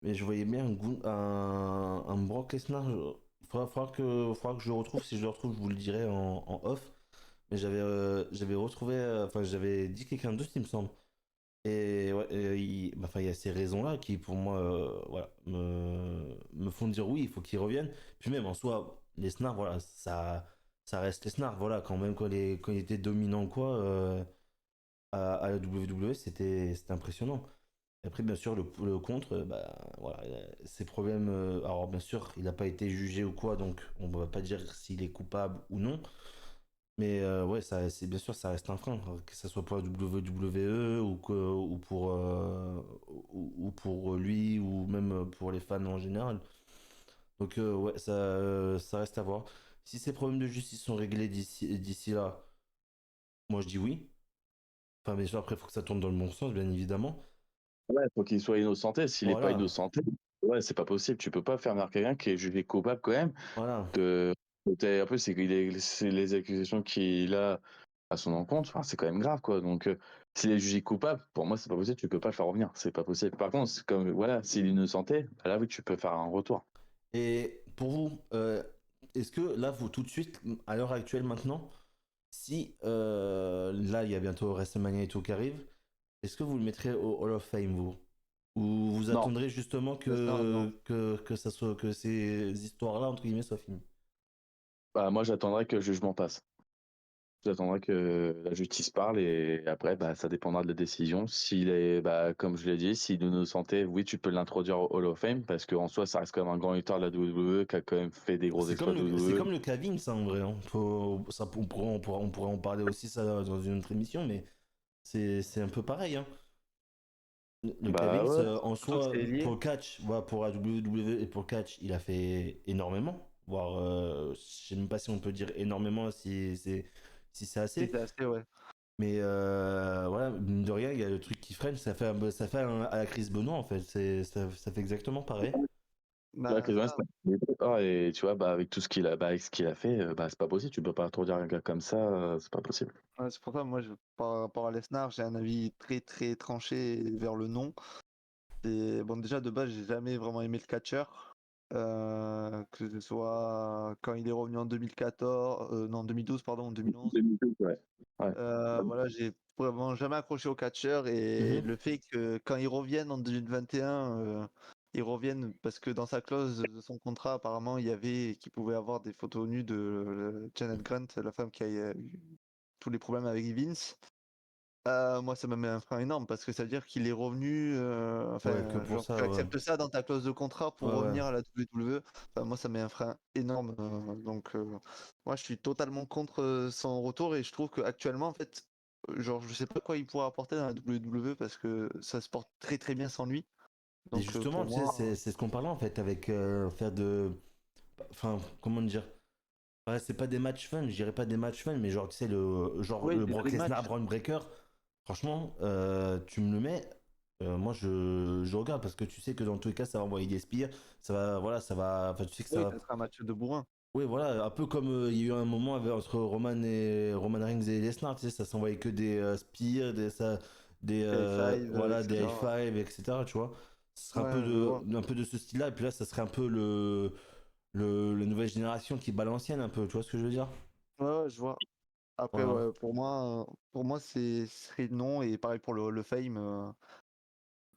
Mais je voyais bien un Brock Lesnar. Faudra que je le retrouve. Si je le retrouve, je vous le dirai en off. Mais j'avais retrouvé, enfin, j'avais dit quelqu'un d'autre, il me semble. Et ouais, enfin, il y a ces raisons-là qui, pour moi, voilà, me font dire oui, il faut qu'il revienne. Puis même en soi, Lesnar, voilà, ça reste Lesnar. Voilà, quand même, quand il était dominant, quoi, à la WWE, c'était impressionnant. Après, bien sûr, le contre, bah, voilà, ses problèmes. Alors, bien sûr, il n'a pas été jugé ou quoi, donc on ne va pas dire s'il est coupable ou non. Mais ouais, c'est bien sûr, ça reste un frein, que ce soit pour la WWE ou pour lui ou même pour les fans en général. Donc, ouais, ça reste à voir. Si ces problèmes de justice sont réglés d'ici là, moi je dis oui. Enfin, bien sûr, après, il faut que ça tourne dans le bon sens, bien évidemment. ouais, faut qu'il soit innocenté. S'il est pas Voilà, innocenté, ouais, c'est pas possible. Tu peux pas faire venir quelqu'un qui est jugé coupable quand même. voilà. De, un peu, c'est les accusations qu'il a à son encontre, enfin, c'est quand même grave, quoi. Donc, s'il est jugé coupable, pour moi, c'est pas possible. Tu peux pas le faire revenir. C'est pas possible. Par contre, c'est comme, voilà, s'il est innocenté, bah là, oui, tu peux faire un retour. Et pour vous, est-ce que là, vous, tout de suite, à l'heure actuelle maintenant, si là, il y a bientôt WrestleMania et tout qui arrive, est-ce que vous le mettrez au Hall of Fame, vous? Ou vous Non, attendrez justement Lesnar, non. que ça soit, que ces histoires-là, entre guillemets, soient finies? bah, moi, j'attendrai que le jugement passe. J'attendrai que la justice parle et après, bah, ça dépendra de la décision. S'il est, bah, comme je l'ai dit, s'il est innocenté, oui, tu peux l'introduire au Hall of Fame parce qu'en soi, ça reste quand même un grand lutteur de la WWE qui a quand même fait des gros exploits de C'est WWE. comme le Kevin, ça, en vrai, hein. On pourrait en parler aussi, ça, dans une autre émission, mais c'est un peu pareil, hein. Le Bah Kevin, ouais, en Surtout que soi, c'est pour lié. le catch, voilà, pour la WWE et pour le catch, il a fait énormément. voire je sais même pas si on peut dire énormément si c'est assez. C'était assez, ouais. Mais voilà, mine de rien, il y a le truc qui freine, ça fait à la Chris Benoit en fait, ça fait exactement pareil. Ouais, Bah, Chris Evans, voilà. et tu vois, bah, avec tout ce qu'il a, bah, avec ce qu'il a fait, bah, c'est pas possible. Tu peux pas trop dire un gars comme ça, c'est pas possible. Ouais, c'est pour ça, moi, par rapport à Lesnar, j'ai un avis très très tranché vers le non. Et bon, déjà de base, j'ai jamais vraiment aimé le catcheur. Que ce soit quand il est revenu en 2014, non 2012 pardon, en 2011. 2012, ouais. Ouais. Voilà, j'ai vraiment jamais accroché au catcheur et Mhm. le fait que quand ils reviennent en 2021, ils reviennent parce que dans sa clause de son contrat, apparemment, il y avait qu'il pouvait avoir des photos nues de Janet Grant, la femme qui a eu tous les problèmes avec Vince. Moi, ça me met un frein énorme parce que ça veut dire qu'il est revenu. Ouais, que Enfin, pour genre, tu ça, ouais. acceptes ça dans ta clause de contrat pour Ouais, ouais. revenir à la WWE. Enfin, moi, ça met un frein énorme. Donc, moi, je suis totalement contre son retour et je trouve qu'actuellement, en fait, genre, je sais pas quoi il pourrait apporter dans la WWE parce que ça se porte très très bien sans lui. Et Donc, justement, pour tu sais, moi, c'est ce qu'on parlait en fait avec faire de. Enfin, comment dire? Ouais, c'est pas des matchs fun, je dirais pas des matchs fun, mais genre, tu sais, ouais, le des Brock dream Lesnar, match. Braun Breaker, franchement, tu me le mets, moi je regarde parce que tu sais que dans tous les cas, ça va envoyer des spires, ça va, voilà, ça va, enfin, tu sais que ça Oui, va. ça sera un match de bourrin. Oui, voilà, un peu comme il y a eu un moment entre Roman Reigns et Lesnar, tu sais, ça s'envoyait que des spires, High five, voilà, des high etc. five, etc., tu vois. Ce serait Ouais, je vois. un peu de ce style-là, et puis là, ça serait un peu la nouvelle génération qui bat l'ancienne un peu, tu vois ce que je veux dire? Ouais, ouais, je vois. Après, Voilà. ouais, pour moi, c'est serait non et pareil pour le Fame.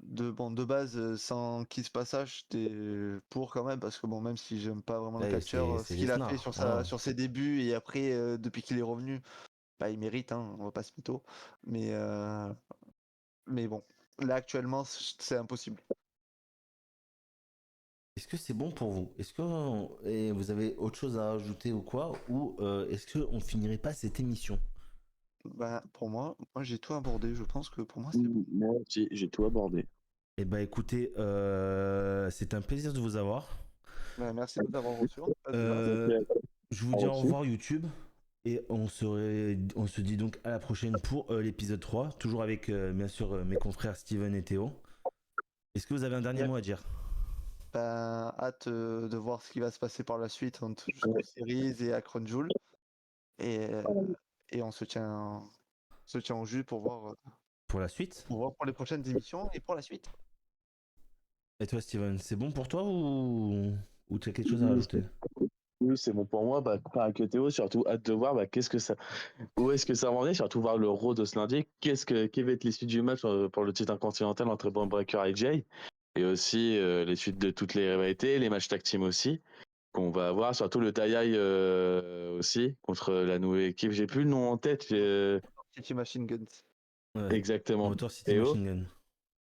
De base, sans Kiss Passage, j'étais pour quand même parce que bon, même si j'aime pas vraiment le Ouais, catcheur, c'est ce qu'il a fait Lesnar, voilà. sur ses débuts et après, depuis qu'il est revenu, bah, il mérite, hein, on va pas se mytho. Mais, euh, mais bon, là actuellement, c'est impossible. Est-ce que c'est bon pour vous? Est-ce que et vous avez autre chose à ajouter ou quoi? Ou est-ce qu'on finirait pas cette émission? Bah, pour moi j'ai tout abordé. Je pense que pour moi c'est bon. Moi aussi, j'ai tout abordé. Eh ben écoutez, c'est un plaisir de vous avoir. Bah, merci de nous avoir reçus en tout cas déjà. Euh, je vous dis au Reçu. revoir YouTube. Et on se dit donc à la prochaine pour l'épisode 3. Toujours avec bien sûr mes confrères Steven et Théo. Est-ce que vous avez un dernier Yep. mot à dire? Bah, hâte de voir ce qui va se passer par la suite jusqu'aux séries et à Crown Jewel. Et, euh, et se tient au jus Pour la suite? pour voir pour les prochaines émissions et pour la suite. Et toi Steven, c'est bon pour toi ou tu as quelque chose à Oui, rajouter? oui, c'est bon pour moi. Bah, pareil que Théo, surtout hâte de voir bah, où est-ce que ça va en est, surtout voir le Raw de ce lundi. Qui va être l'issue du match pour le titre intercontinental entre Braun Breaker et Jay, et aussi les suites de toutes les rivalités, les matchs tag team aussi qu'on va avoir, surtout le Taïaï aussi contre la nouvelle équipe. J'ai plus le nom en tête. City Machine Guns. Ouais. Exactement. Motor City Et oh, Machine Gun.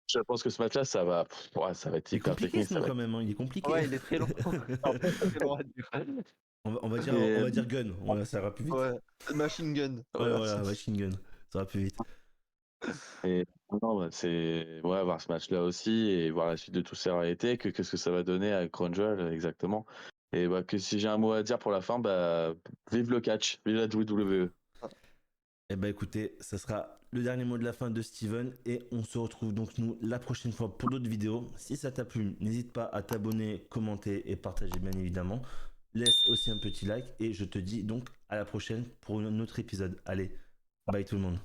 je pense que ce match-là, ça va être Il est hyper compliqué technique. ce nom quand même, hein, il est compliqué. Ouais, il est très long. Très long à dire. On Et, va dire gun, voilà, ça ira plus vite. Ouais, Machine Gun. Ouais, Voilà. voilà, machine gun, ça va plus vite. et non, bah, c'est ouais, voir ce match-là aussi et voir la suite de tout ça en réalité, qu'est-ce que ça va donner à Crown Jewel exactement. Et bah, que si j'ai un mot à dire pour la fin, bah, vive le catch, vive la WWE. Eh ben écoutez, ça sera le dernier mot de la fin de Steven et on se retrouve donc nous la prochaine fois pour d'autres vidéos. Si ça t'a plu, n'hésite pas à t'abonner, commenter et partager bien évidemment. Laisse aussi un petit like et je te dis donc à la prochaine pour un autre épisode. Allez, bye tout le monde.